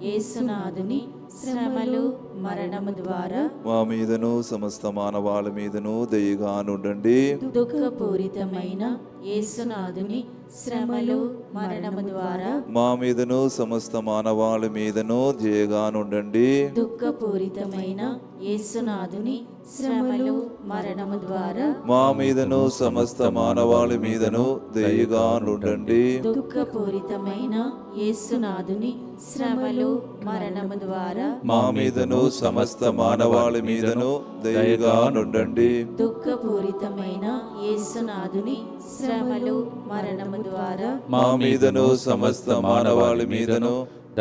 యేసునాథుని శ్రమలు మరణము ద్వారా మా మీదను సమస్త మానవాళి మీదను దయగా నుండండి. దుఃఖపూరితమైన యేసునాథుని శ్రమలు మరణము ద్వారా మా మీదను సమస్త మానవాళి మీదను దయగా నుండండి. దుఃఖపూరితమైన యేసునాథుని శ్రమలు మరణము ద్వారా మా మీదను సమస్త మానవాళి మీదను దయగా నుండండి. దుఃఖపూరితమైన యేసునాథుని శ్రమలు మరణము ద్వారా మా మీదను సమస్త మానవాళి మీదను దయగా నుండండి. దుఃఖపూరితమైన యేసునాథుని శ్రమలు మరణము ద్వారా మా మీదను సమస్త మానవాళి మీదను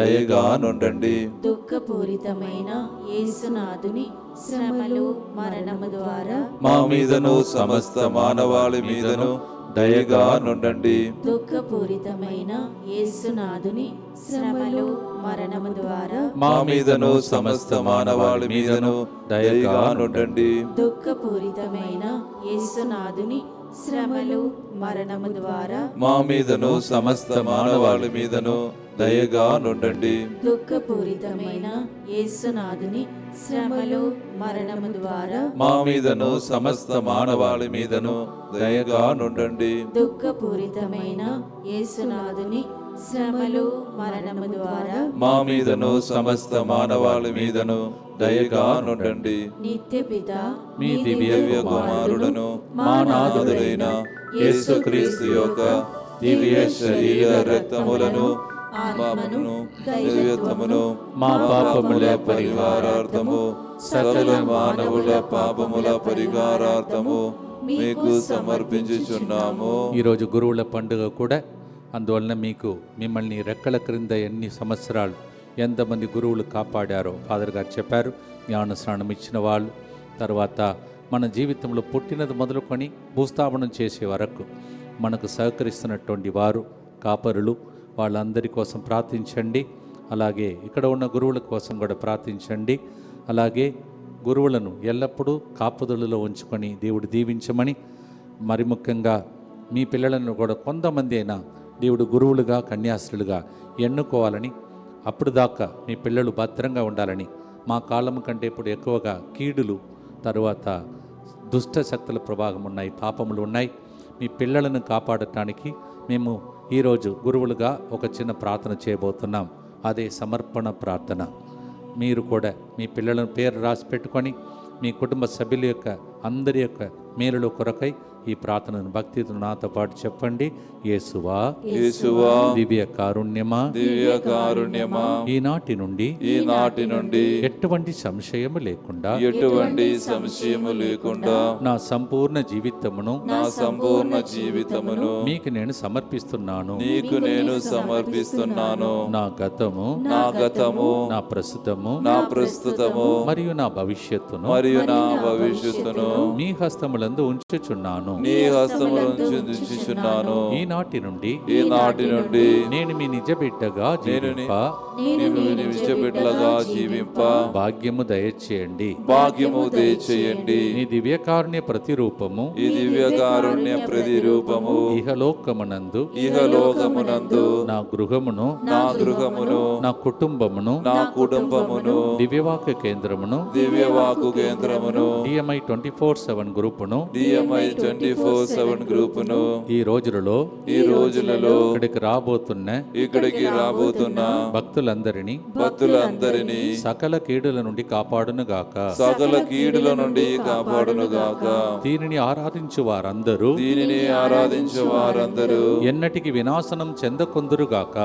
దయగా నుండండి. దుఃఖపూరితమైన యేసునాథుని శ్రమలు మరణము ద్వారా మా మీదను సమస్త మానవాళి మీదను దయగా నుండండి. దుఃఖపూరితమైన యేసునాథుని శ్రమలు మరణము ద్వారా మా మీదను సమస్త మానవాళి మీదను దయగా నుండండి. దుఃఖపూరితమైన యేసునాథుని శ్రమలు మరణము ద్వారా మా మీదను సమస్త మానవాళి మీదను దయగా నుండండి. దుఃఖపూరితమైన యేసునాథుని శ్రమలు మరణము ద్వారా మా మీదను సమస్త మానవాళి మీదను దయగా నుండండి. దుఃఖపూరితమైన యేసునాథుని శ్రమలు మరణము ద్వారా మా మీదను సమస్త మానవాళి మీదను దయగా నుండండి. నిత్య పిత మీ దివ్య కుమారుడను మా నాథుడైన యేసుక్రీస్తు యొక్క దివ్య శరీర రక్తములను పాపమును దైవత్వమును మా పాపముల పరిహారార్థము సకల మానవుల పాపముల పరిహారార్థము మీకు సమర్పించుచున్నాము. ఈరోజు గురువుల పండుగ కూడా, అందువలన మిమ్మల్ని రెక్కల క్రింద ఎన్ని సంవత్సరాలు ఎంతమంది గురువులు కాపాడారో ఫాదర్ గారు చెప్పారు. జ్ఞాన స్నానం ఇచ్చిన వాళ్ళు, తర్వాత మన జీవితంలో పుట్టినది మొదలుకొని భూస్థాపనం చేసే వరకు మనకు సహకరిస్తున్నటువంటి వారు కాపరులు, వాళ్ళందరి కోసం ప్రార్థించండి. అలాగే ఇక్కడ ఉన్న గురువుల కోసం కూడా ప్రార్థించండి. అలాగే గురువులను ఎల్లప్పుడూ కాపుదలలో ఉంచుకొని దేవుడు దీవించమని, మరి ముఖ్యంగా మీ పిల్లలను కూడా కొంతమంది అయినా దేవుడు గురువులుగా కన్యాస్త్రులుగా ఎన్నుకోవాలని, అప్పుడు దాకా మీ పిల్లలు భద్రంగా ఉండాలని, మా కాలం కంటే ఇప్పుడు ఎక్కువగా కీడులు, తరువాత దుష్ట శక్తుల ప్రభావం ఉన్నాయి, పాపములు ఉన్నాయి. మీ పిల్లలను కాపాడటానికి మేము ఈరోజు గురువులుగా ఒక చిన్న ప్రార్థన చేయబోతున్నాం. అదే సమర్పణ ప్రార్థన. మీరు కూడా మీ పిల్లలను పేరు రాసి పెట్టుకొని మీ కుటుంబ సభ్యుల యొక్క అందరి యొక్క మేలుల కొరకై ఈ ప్రార్థనను భక్తితో నాతో పాటు చెప్పండి. యేసువా, యేసువా, దివ్య కారుణ్యమా, దివ్య కారుణ్యమా, ఈనాటి నుండి ఎటువంటి సంశయము లేకుండా నా సంపూర్ణ జీవితమును మీకు నేను సమర్పిస్తున్నాను. నా గతము, నా ప్రస్తుతము మరియు నా భవిష్యత్తును మీ హస్తములందు ఉంచుచున్నాను. ఈనాటి నుండి నేను మీ నిజ బిడ్డగా జీవింప భాగ్యము దయచేయండి. ఈ దివ్యకారుణ్య ప్రతిరూపము ఇహలోకమునందు నా గృహమును నా కుటుంబమును దివ్యవాక్య కేంద్రమును DMI 24/7 గ్రూపును ఈ రోజులలో ఇక్కడికి రాబోతున్న భక్తులందరినీ సకల కీడుల నుండి కాపాడును గాక. దీనిని ఆరాధించు వారందరూ ఎన్నటికి వినాశనం చెందకొందురుగాక.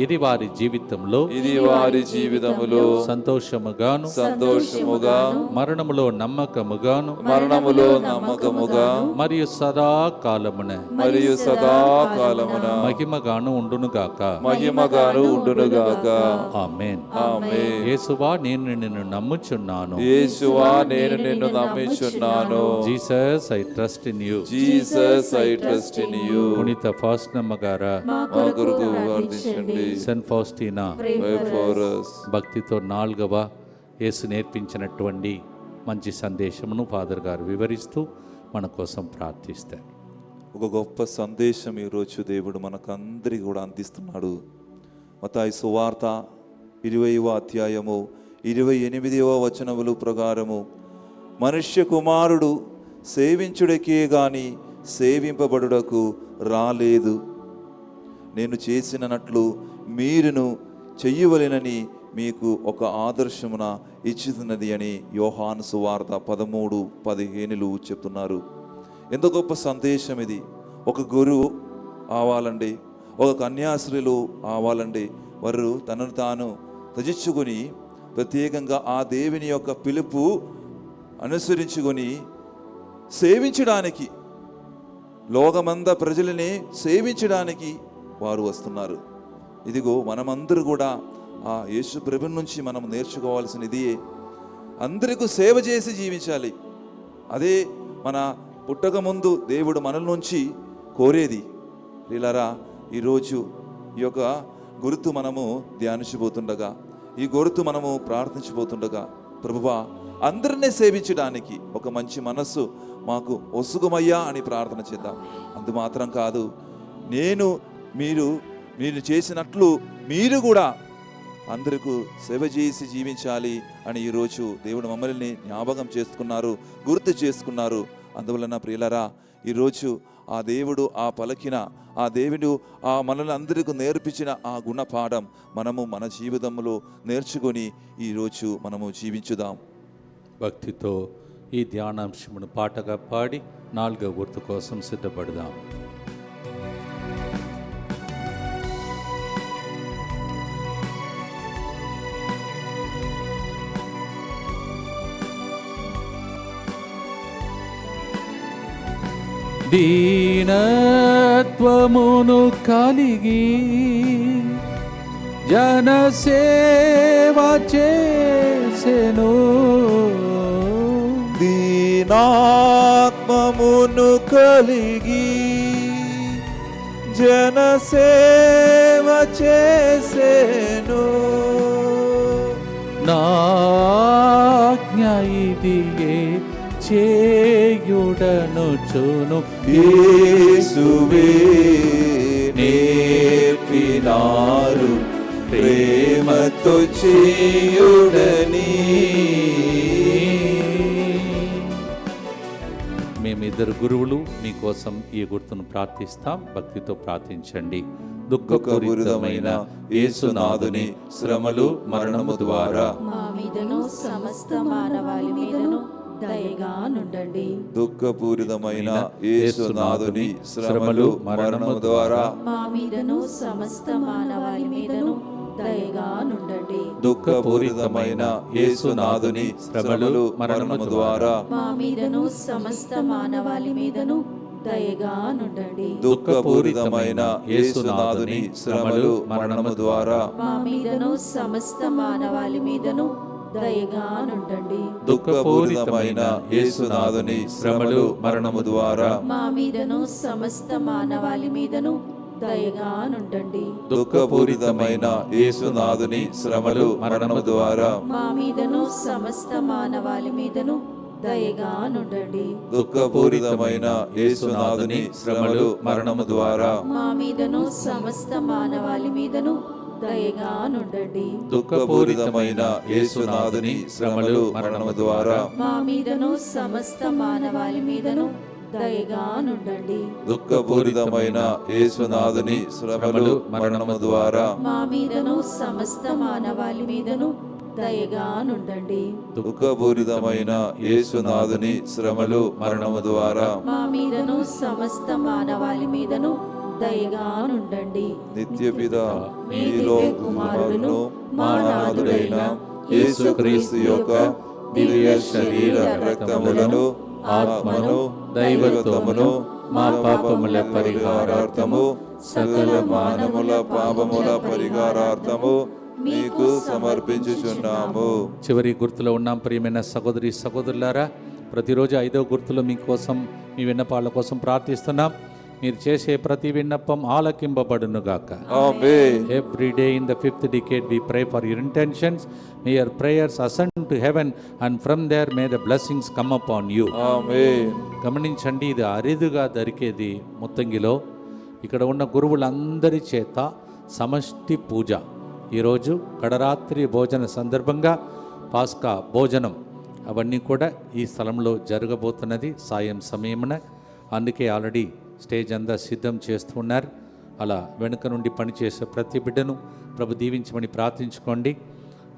ఇది వారి జీవితంలో సంతోషముగాను మరణములో నమ్మకముగాను మరియు సదాకాలమున మహిమగాను ఉండునుగాక. ఆమేన్. యేసువా, నేను నిన్ను నమ్ముచున్నాను. Jesus, I trust in you. పునీత ఫాస్టినమ్మ గారా, సెయింట్ ఫౌస్టీనా, భక్తితో 4వ యేసు నేర్పించినటువంటి మంచి సందేశమును ఫాదర్ గారు వివరిస్తూ మన కోసం ప్రార్థిస్తారు. ఒక గొప్ప సందేశం ఈరోజు దేవుడు మనకందరికీ కూడా అందిస్తున్నాడు. మత్తాయి సువార్త 20వ అధ్యాయము 28వ వచనముల ప్రకారము, మనుష్య కుమారుడు సేవించుటకే గాని సేవింపబడుటకు రాలేదు. నేను చేసినట్లు మీరును చెయ్యవలెనని మీకు ఒక ఆదర్శమున ఇచ్చుతున్నది అని యోహాను సువార్త 13:15 చెప్తున్నారు. ఎంత గొప్ప సందేశం ఇది. ఒక గురువు అవ్వాలండి, ఒక కన్యాస్త్రీలు అవ్వాలండి. వారు తనను తాను త్యజించుకొని ప్రత్యేకంగా ఆ దేవుని యొక్క పిలుపు అనుసరించుకొని సేవించడానికి, లోకమంతా ప్రజలని సేవించడానికి వారు వస్తున్నారు. ఇదిగో మనమందరూ కూడా ఆ యేసు ప్రభు నుంచి మనం నేర్చుకోవాల్సినది అందరికీ సేవ చేసి జీవించాలి. అదే మన పుట్టక ముందు దేవుడు మనల నుంచి కోరేది. వీళ్ళరా, ఈరోజు ఈ యొక్క గుర్తు మనము ధ్యానించబోతుండగా, ఈ గుర్తు మనము ప్రార్థించబోతుండగా, ప్రభువా అందరినీ సేవించడానికి ఒక మంచి మనస్సు మాకు ఒసుగుమయ్యా అని ప్రార్థన చేద్దాం. అందు మాత్రం కాదు, మీరు చేసినట్లు మీరు కూడా అందరికీ సేవ చేసి జీవించాలి అని ఈరోజు దేవుడు మమ్మల్ని జ్ఞాపకం చేసుకున్నారు, గుర్తు చేసుకున్నారు. అందువలన ప్రియులరా, ఈరోజు ఆ దేవుడు ఆ దేవుడు మనల్ని అందరికీ నేర్పించిన ఆ గుణపాఠం మనము మన జీవితంలో నేర్చుకొని ఈరోజు మనము జీవించుదాం. భక్తితో ఈ ధ్యానాంశమును పాటగా పాడి 4వ గుర్తు కోసం సిద్ధపడదాం. దీనత్వమును కలిగి జనసేవ చేసెను. దీనాత్మమును కలిగి జనసేవ చేసెను. నాజ్ఞ ఇదియే చేయుడనుచును యేసువే నేర్పినారు ప్రేమతో చేయుడని. మేమిద్దరు గురువులు మీకోసం ఈ గుర్తును ప్రార్థిస్తాం. భక్తితో ప్రార్థించండి. దుఃఖపూరితమైన యేసునాథుని శ్రమలు మరణము ద్వారా మా మీదను సమస్త మానవాళి మీదను దయగా నుండండి. దుఃఖపూరితమైన యేసునాథుని శ్రమలు మరణము ద్వారా మా మీదను సమస్త మానవాళి మీదను దయగా నుండండి. దుఃఖపూరితమైన యేసునాథుని శ్రమలు మరణము ద్వారా మా మీదను సమస్త మానవాళి మీదను దయగా నుండండి. దుఃఖపూరితమైన యేసునాథుని శ్రమలు మరణము ద్వారా మా మీదను సమస్త మానవాళి మీదను దయగా నుండండి. దుఃఖపూరితమైన యేసునాథుని శ్రమలు మరణము ద్వారా మా మీదను సమస్త మానవాళి మీదను దయగా నుండండి. దుఃఖపూరితమైన యేసునాథుని శ్రమలు మరణము ద్వారా మా మీదను సమస్త మానవాళి మీదను దయగా నుండండి. దుఃఖపూరితమైన యేసునాథుని శ్రమలు మరణము ద్వారా మా మీదను సమస్త మానవాళి మీదను దయగా నుండండి. దుఃఖపూరితమైన యేసునాథుని శ్రమలు మరణము ద్వారా మా మీదను సమస్త మానవాళి మీదను దయగా నుండండి. దుఃఖపూరితమైన యేసునాథుని శ్రమలు మరణము ద్వారా మా మీదను సమస్త మానవాళి మీదను దయగా నుండండి. దుఃఖపూరితమైన యేసునాథుని శ్రమలు మరణము ద్వారా మా మీదను సమస్త మానవాళి మీదను దయగా నుండండి. నిత్యపిత మీలో కుమారుడును మా నాథుడైన యేసుక్రీస్తు యొక్క దివ్య శరీర రక్తములను ఆత్మను దైవత్వమును మా పాపముల పరిహారార్థము సకల మానవుల పాపముల పరిహారార్థము మీకు సమర్పించుచున్నాము. చివరి గుర్తులో ఉన్నాం. ప్రియమైన సహోదరి సహోదరులారా, ప్రతిరోజు 5వ గుర్తులో మీకోసం మీ విన్నపాల కోసం ప్రార్థిస్తున్నాం. మీరు చేసే ప్రతి విన్నపం ఆలకింపబడునుగాక. ఆమేన్. Every day in the 5th decade we pray for your intentions. May your prayers ascend to heaven and from there may the blessings come upon you. ఆమేన్. గమనించండి, ఇది అరుదుగా దొరికేది ముత్తంగిలో. ఇక్కడ ఉన్న గురువులందరి చేత సమష్టి పూజ. ఈరోజు కడరాత్రి భోజన సందర్భంగా పాస్కా భోజనం అవన్నీ కూడా ఈ స్థలంలో జరగబోతున్నది సాయం సమయమున. అందుకే ఆల్రెడీ స్టేజ్ అంతా సిద్ధం చేస్తున్నారు. అలా వెనుక నుండి పనిచేసే ప్రతి బిడ్డను ప్రభు దీవించమని ప్రార్థించుకోండి.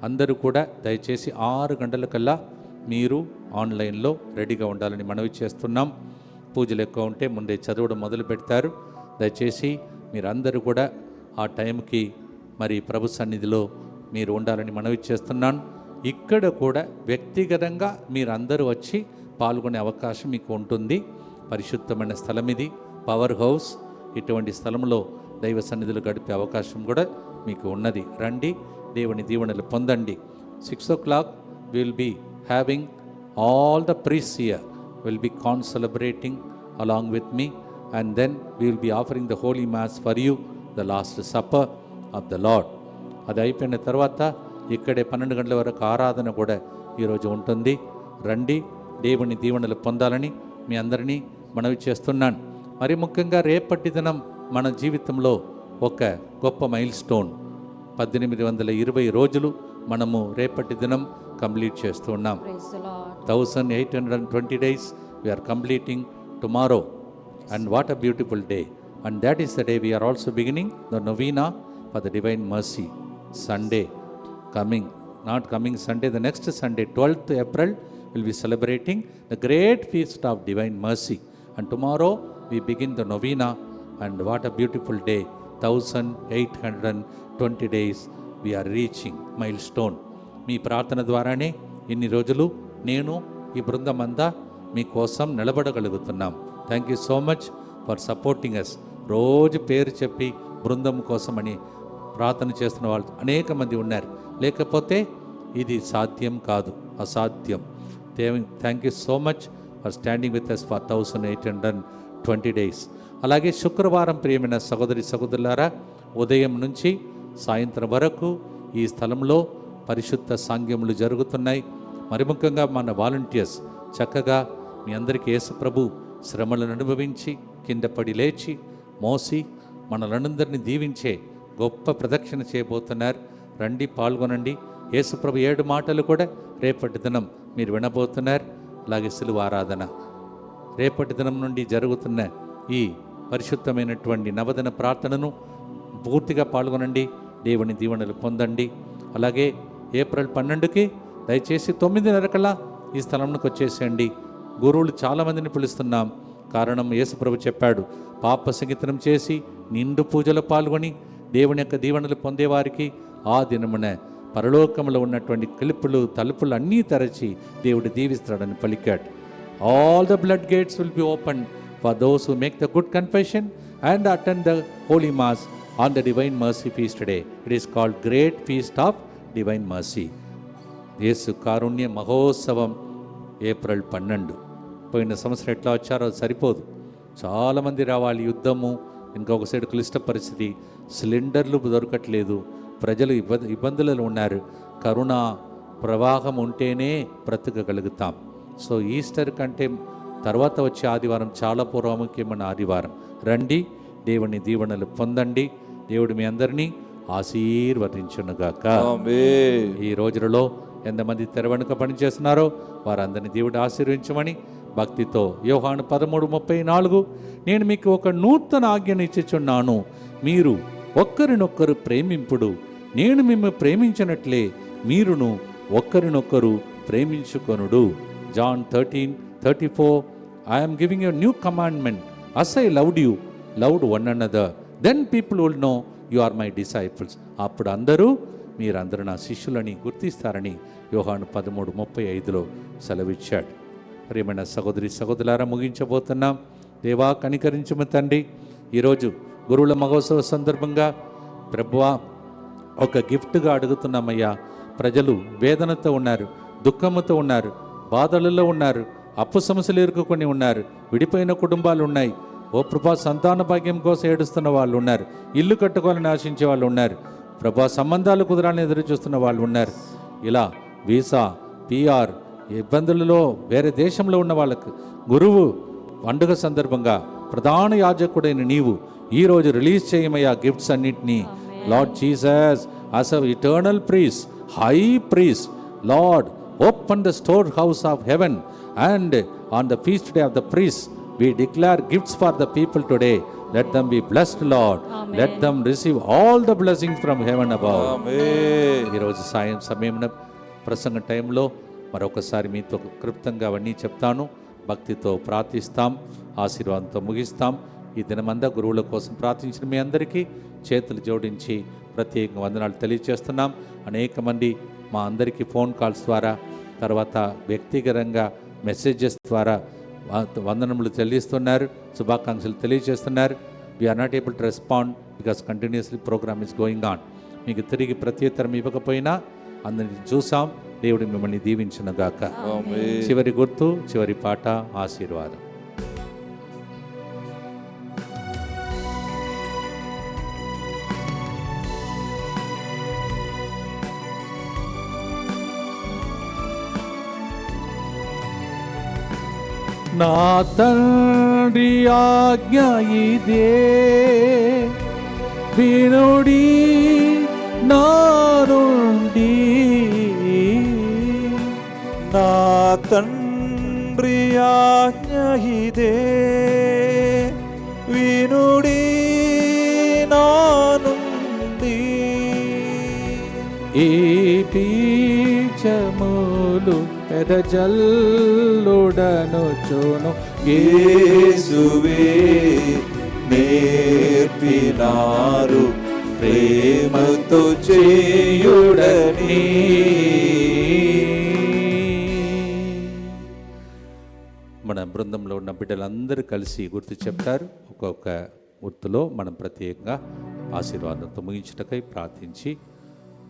అందరూ కూడా దయచేసి 6 గంటలకల్లా మీరు ఆన్లైన్లో రెడీగా ఉండాలని మనవి చేస్తున్నాం. పూజలు ఎక్కువ ఉంటే ముందే చదవడం మొదలు పెడతారు. దయచేసి మీరందరూ కూడా ఆ టైంకి మరి ప్రభు సన్నిధిలో మీరు ఉండాలని మనవి చేస్తున్నాను. ఇక్కడ కూడా వ్యక్తిగతంగా మీరందరూ వచ్చి పాల్గొనే అవకాశం మీకు ఉంటుంది. పరిశుద్ధమైన స్థలం ఇది, పవర్ హౌస్. ఇటువంటి స్థలంలో దైవ సన్నిధులు గడిపే అవకాశం కూడా మీకు ఉన్నది. రండి, దేవుని దీవెనలు పొందండి. 6 o'clock will be having all the priests here will be celebrating along with me, and then we will be offering the holy mass for you, the last supper of the Lord. అది అయిపోయిన తర్వాత ఇక్కడే 12 గంటల వరకు ఆరాధన కూడా ఈరోజు ఉంటుంది. రండి, దేవుని దీవెనలు పొందాలని మీ అందరినీ మనవి చేస్తున్నాను. మరి ముఖ్యంగా రేపటి దినం మన జీవితంలో ఒక గొప్ప మైల్ స్టోన్. 1820 రోజులు మనము రేపటి దినం కంప్లీట్ చేస్తూ ఉన్నాం. 1820 days we are completing tomorrow, and what a beautiful day. And that is the day we are also beginning the novena for the Divine Mercy. Sunday coming, not coming Sunday, the next Sunday, 12th April, we'll be celebrating the great feast of Divine Mercy. And tomorrow we begin the novena, and what a beautiful day. 1820 days we are reaching milestone. మీ ప్రార్థన ద్వారానే ఇన్ని రోజులు నేను ఈ బృందమంతా మీకోసం నిలబడగలుగుతున్నాం. Thank you so much for supporting us. రోజు పేరు చెప్పి బృందం కోసమని ప్రార్థన చేస్తున్న వాళ్ళు అనేక మంది ఉన్నారు. లేకపోతే ఇది సాధ్యం కాదు, అసాధ్యం. Thank you so much for standing with us for 1820 days. అలాగే శుక్రవారం ప్రియమైన సహోదరి సహోదరులారా, ఉదయం నుంచి సాయంత్రం వరకు ఈ స్థలంలో పరిశుద్ధ సాంగ్యములు జరుగుతున్నాయి. మరి ముఖ్యంగా మన వాలంటీర్స్ చక్కగా మీ అందరికీ యేసు ప్రభు శ్రమలను అనుభవించి కింద పడి లేచి మోసి మనలందరినీ దీవించే గొప్ప ప్రదక్షిణ చేయబోతున్నారు. రండి, పాల్గొనండి. యేసు ప్రభు 7 మాటలు కూడా రేపటి దినం మీరు వినబోతున్నారు. అలాగే సిలువ ఆరాధన రేపటి దినం నుండి జరుగుతున్న ఈ పరిశుద్ధమైనటువంటి నవదిన ప్రార్థనను పూర్తిగా పాల్గొనండి. దేవుని దీవెనలు పొందండి. అలాగే ఏప్రిల్ 12కి దయచేసి 9:30 ఈ స్థలంలోకి వచ్చేసేయండి. గురువులు చాలామందిని పిలుస్తున్నాం. కారణం యేసుప్రభు చెప్పాడు, పాప సంగీతనం చేసి నిండు పూజలో పాల్గొని దేవుని యొక్క దీవెనలు పొందేవారికి ఆ దినమున పరలోకంలో ఉన్నటువంటి తలుపులు అన్నీ తెరచి దేవుడు దీవిస్తాడని పలికాడు. All the blood gates will be open for those who make the good confession and attend the holy mass on the divine mercy feast day. It is called great feast of divine mercy. యేసు కారుణ్య మహోత్సవం April 12. పోయిన సంవత్సరం ఎట్లా వచ్చారో సరిపోదు, చాలామంది రావాలి. యుద్ధము, ఇంకొక సైడ్ క్లిష్ట పరిస్థితి, సిలిండర్లు దొరకట్లేదు, ప్రజలు ఇబ్బందులలో ఉన్నారు. కరుణ ప్రవాహం ఉంటేనే బ్రతకగలుగుతాం. సో ఈస్టర్ కంటే తర్వాత వచ్చే ఆదివారం చాలా ప్రాముఖ్యమైన ఆదివారం. రండి, దేవుని దీవెనలు పొందండి. దేవుడు మీ అందరినీ ఆశీర్వదించునుగాక. ఈ రోజులలో ఎంతమంది తెర వెనుక పనిచేస్తున్నారో వారందరినీ దేవుడు ఆశీర్వించమని భక్తితో యోహాను 13:34 నేను మీకు ఒక నూతన ఆజ్ఞను ఇచ్చుచున్నాను, మీరు ఒక్కరినొక్కరు ప్రేమింపుడు, నేను మిమ్మల్ని ప్రేమించినట్లే మీరును ఒక్కరినొక్కరు ప్రేమించుకొనుడు. John 13:34 I am giving you a new commandment, as I loved you, loved one another, then people will know you are my disciples. అప్పుడు మీరందరూ నా శిష్యులని గుర్తిస్తారని యోహాను 13:35 సెలవిచ్చాడు. ప్రియమైన సహోదరి సహోదరులారా, ముగించబోతున్నాం. దేవా కనికరించుము తండ్రి. ఈరోజు గురువుల మహోత్సవ సందర్భంగా ప్రభువా ఒక గిఫ్ట్గా అడుగుతున్నామయ్యా. ప్రజలు వేదనతో ఉన్నారు, దుఃఖముతో ఉన్నారు, బాధలలో ఉన్నారు, అప్పు సమస్యలు ఎదుర్కొని ఉన్నారు, విడిపోయిన కుటుంబాలు ఉన్నాయి. ఓ ప్రభా, సంతాన భాగ్యం కోసం ఏడుస్తున్న వాళ్ళు ఉన్నారు, ఇల్లు కట్టుకోవాలని ఆశించే వాళ్ళు ఉన్నారు, ప్రభా సంబంధాలు కుదరాలని ఎదురు చూస్తున్న వాళ్ళు ఉన్నారు. ఇలా వీసా, పిఆర్ ఇబ్బందులలో వేరే దేశంలో ఉన్న వాళ్ళకు గురువు పండుగ సందర్భంగా ప్రధాన యాజకుడైన నీవు ఈరోజు రిలీజ్ చేయమయ్యా గిఫ్ట్స్ అన్నింటినీ. Lord Jesus as an eternal priest, high priest, Lord, open the storehouse of heaven, and on the feast day of the priest we declare gifts for the people today. Let them be blessed, Lord. Amen. Let them receive all the blessings from heaven above. Amen. ఈరోజు సమయంలో ప్రసంగ టైంలో మరొకసారి మీతో క్లుప్తంగా అవన్నీ చెప్తాను. భక్తితో ప్రార్థిస్తాం, ఆశీర్వాదంతో ముగిస్తాం. ఈ దినమంతా గురువుల కోసం ప్రార్థించిన మీ అందరికీ చేతులు జోడించి ప్రత్యేక వందనాలు తెలియజేస్తున్నాం. అనేక మంది మా అందరికీ ఫోన్ కాల్స్ ద్వారా, తర్వాత వ్యక్తిగతంగా మెసేజెస్ ద్వారా వందనములు చెల్లిస్తున్నారు, శుభాకాంక్షలు తెలియజేస్తున్నారు. We are not able to respond because continuously programme is going on. మీకు తిరిగి ప్రత్యుత్తరం ఇవ్వకపోయినా అందరిని చూసాం. దేవుడు మిమ్మల్ని దీవించునుగాక. చివరి గుర్తు, చివరి పాట, ఆశీర్వాదం. నా తండ్రి ఆజ్ఞ ఇదే, వినుడి నా నుండి. నా తండ్రి ఆజ్ఞ ఇదే, వినుడి నా నుండి. ఈ బీజములు ఎదజల్లుడను చూను, యేసువే నేర్పినారు ప్రేమతో చేయుడని. మన బృందంలో ఉన్న బిడ్డలందరూ కలిసి గుర్తు చెప్తారు. ఒక్కొక్క గుర్తులో మనం ప్రత్యేకంగా ఆశీర్వాదంతో ముగించుటకై ప్రార్థించి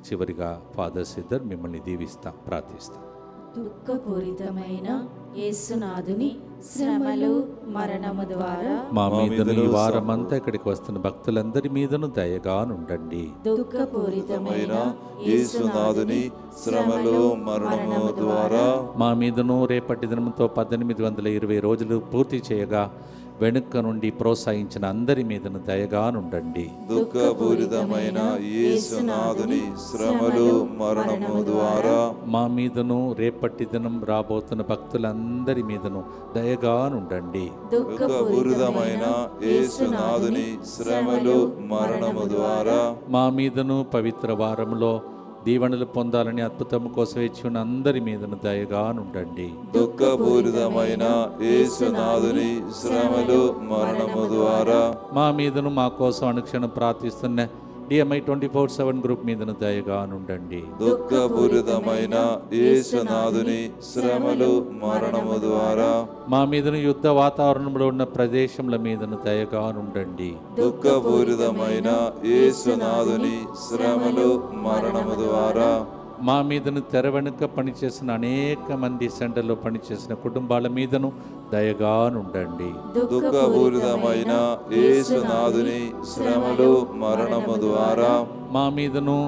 చివరిగా ఫాదర్ సిద్ధర్ మిమ్మల్ని దీవిస్తాం, ప్రార్థిస్తాం. దుఃఖపూరితమైన యేసునాథుని శ్రమలు మరణము ద్వారా మా మీదను ఈ వారమంతా ఇక్కడికి వస్తున్న భక్తులందరి మీదను దయగానుండండి. దుఃఖపూరితమైన యేసునాథుని శ్రమలు మరణము ద్వారా మా మీదను రేపటి దినంతో 1820 రోజులు పూర్తి చేయగా వెనుక నుండి ప్రోత్సహించిన అందరి మీదను దయగానుండండి. దుఃఖపూరితమైన యేసునాథుని శ్రమలు మరణము ద్వారా మా మీదను రేపటి దినం రాబోతున్న భక్తులందరి మీదను దయగానుండండి. దుఃఖపూరితమైన యేసునాథుని శ్రమలు మరణము ద్వారా మా మీదను పవిత్ర వారములో దీవెనలు పొందాలని అద్భుతం కోసం ఇచ్చి ఉన్న అందరి మీదను దయగానుండండి. దుఃఖపూరితమైన యేసునాథుని శ్రమలు మరణము ద్వారా మా మీదను మా కోసం అనుక్షణం ప్రార్థిస్తున్న DMI 24/7 గ్రూప్ మీదను దయగానుండండి. దుఃఖపూరితమైన యేసునాథుని శ్రమలు మరణము ద్వారా మా మీదను యుద్ధ వాతావరణంలో ఉన్న ప్రదేశముల మీదను దయగానుండండి. దుఃఖపూరితమైన యేసునాథుని శ్రమలు మరణము ద్వారా మా మీదను తెర వెనుక పనిచేసిన అనేక మంది సెంటర్లో పనిచేసిన కుటుంబాల మీదను దయగానుండండి. దుఃఖపూరితమైన యేసునాథుని శ్రమలు మరణము ద్వారా మా మీదను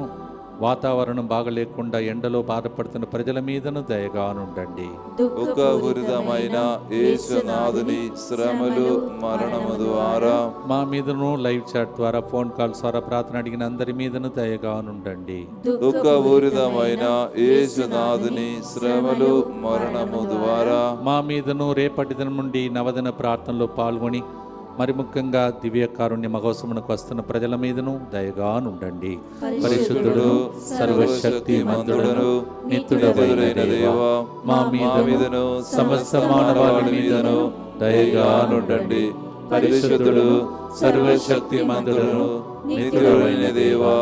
వాతావరణం బాగలేకుండా ఎండలో బాధపడుతున్న ప్రజల మీదను దయగానుండండి. దుఃఖపూరితమైన యేసునాథుని శ్రమలు మరణము ద్వారా మా మీదను లైవ్ చాట్ ద్వారా ఫోన్ కాల్స్ ద్వారా ప్రార్థన అడిగిన అందరి మీదను దయగానుండండి. దుఃఖపూరితమైన యేసునాథుని శ్రమలు మరణము ద్వారా మా మీదను రేపటి దినం నుండి నవదిన ప్రార్థనలో పాల్గొని మరి ముఖ్యంగా దివ్య కారుణ్య మహోత్సవమునకు వస్తున్న ప్రజల మీదను దయగానుండండి. పరిశుద్ధుడు సర్వశక్తి మంతుడను నిత్యుడైన దేవా, మా మీదను సమస్త మానవాళి మీదను దయగానుండండి. పరిశుద్ధుడు సర్వశక్తి మంతుడను నిత్యుడైన దేవా,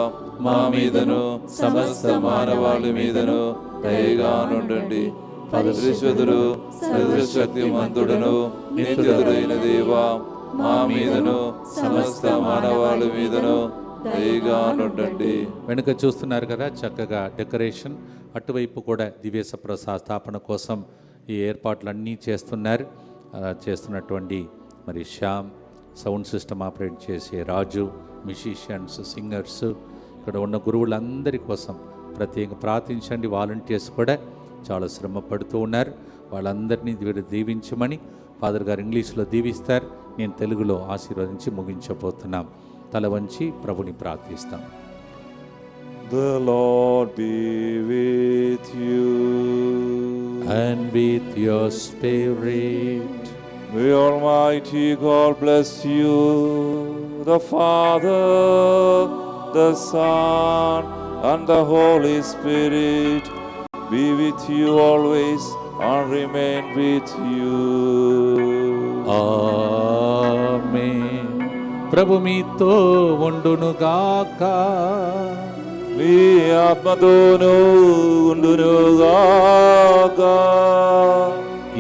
మా మీదను సమస్త మానవాళి మీదను దయగానుండండి. పరిశుద్ధుడు సర్వశక్తి మంతుడను నిత్యుడైన దేవా, మా మీదను సమస్త మానవాళి మీదను దయగానుండండి. వెనుక చూస్తున్నారు కదా చక్కగా డెకరేషన్, అటువైపు కూడా దివ్య ప్రసాద స్థాపన కోసం ఈ ఏర్పాట్లన్నీ చేస్తున్నారు. చేస్తున్నటువంటి మరి శ్యామ్, సౌండ్ సిస్టమ్ ఆపరేట్ చేసే రాజు, మ్యూజిషియన్స్, సింగర్స్, ఇక్కడ ఉన్న గురువులందరి కోసం ప్రత్యేకంగా ప్రార్థించండి. వాలంటీర్స్ కూడా చాలా శ్రమ పడుతూ ఉన్నారు. వాళ్ళందరినీ దీవించమని ఫాదర్ గారు ఇంగ్లీష్లో దీవిస్తారు, నేను తెలుగులో ఆశీర్వదించి ముగించబోతున్నాం. తల వంచి ప్రభుని ప్రార్థిస్తాం. The Lord be with you. And with your spirit. May Almighty God bless you, the Father, the Son, and the Holy Spirit be with you always and remain with you. ఆమేన్. ప్రభు మీతో ఉండునుగాక. మీ ఆత్మతోనూ ఉండునుగాక.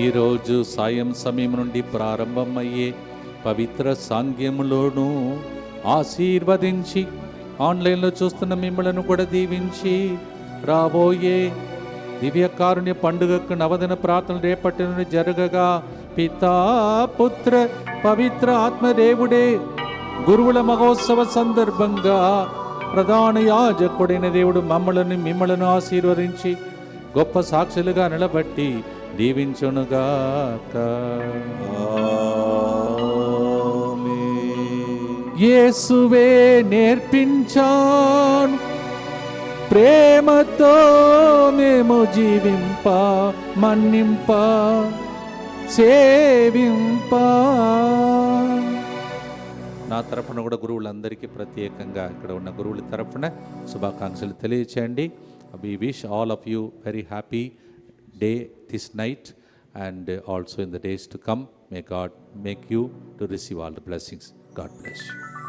ఈరోజు సాయం సమయం నుండి ప్రారంభమయ్యే పవిత్ర సాంగ్యములోను ఆశీర్వదించి ఆన్లైన్లో చూస్తున్న మిమ్మలను కూడా దీవించి రాబోయే దివ్యకారుణ్య పండుగకు నవదిన ప్రార్థన రేపటి నుండి జరగగా పితా పుత్ర పవిత్ర ఆత్మదేవుడే గురువుల మహోత్సవ సందర్భంగా ప్రధాన యాజకుడైన దేవుడు మిమ్మలను ఆశీర్వదించి గొప్ప సాక్షులుగా నిలబట్టి దీవించునుగాక. యేసువే నేర్పించాను ప్రేమతో మేము జీవింప మన్నింప సేవింప. నా తరఫున కూడా గురువులందరికీ ప్రత్యేకంగా ఇక్కడ ఉన్న గురువుల తరఫున శుభాకాంక్షలు తెలియచేయండి. We wish all of you very happy day this night and also in the days to come. May God make you to receive all the blessings. God bless you.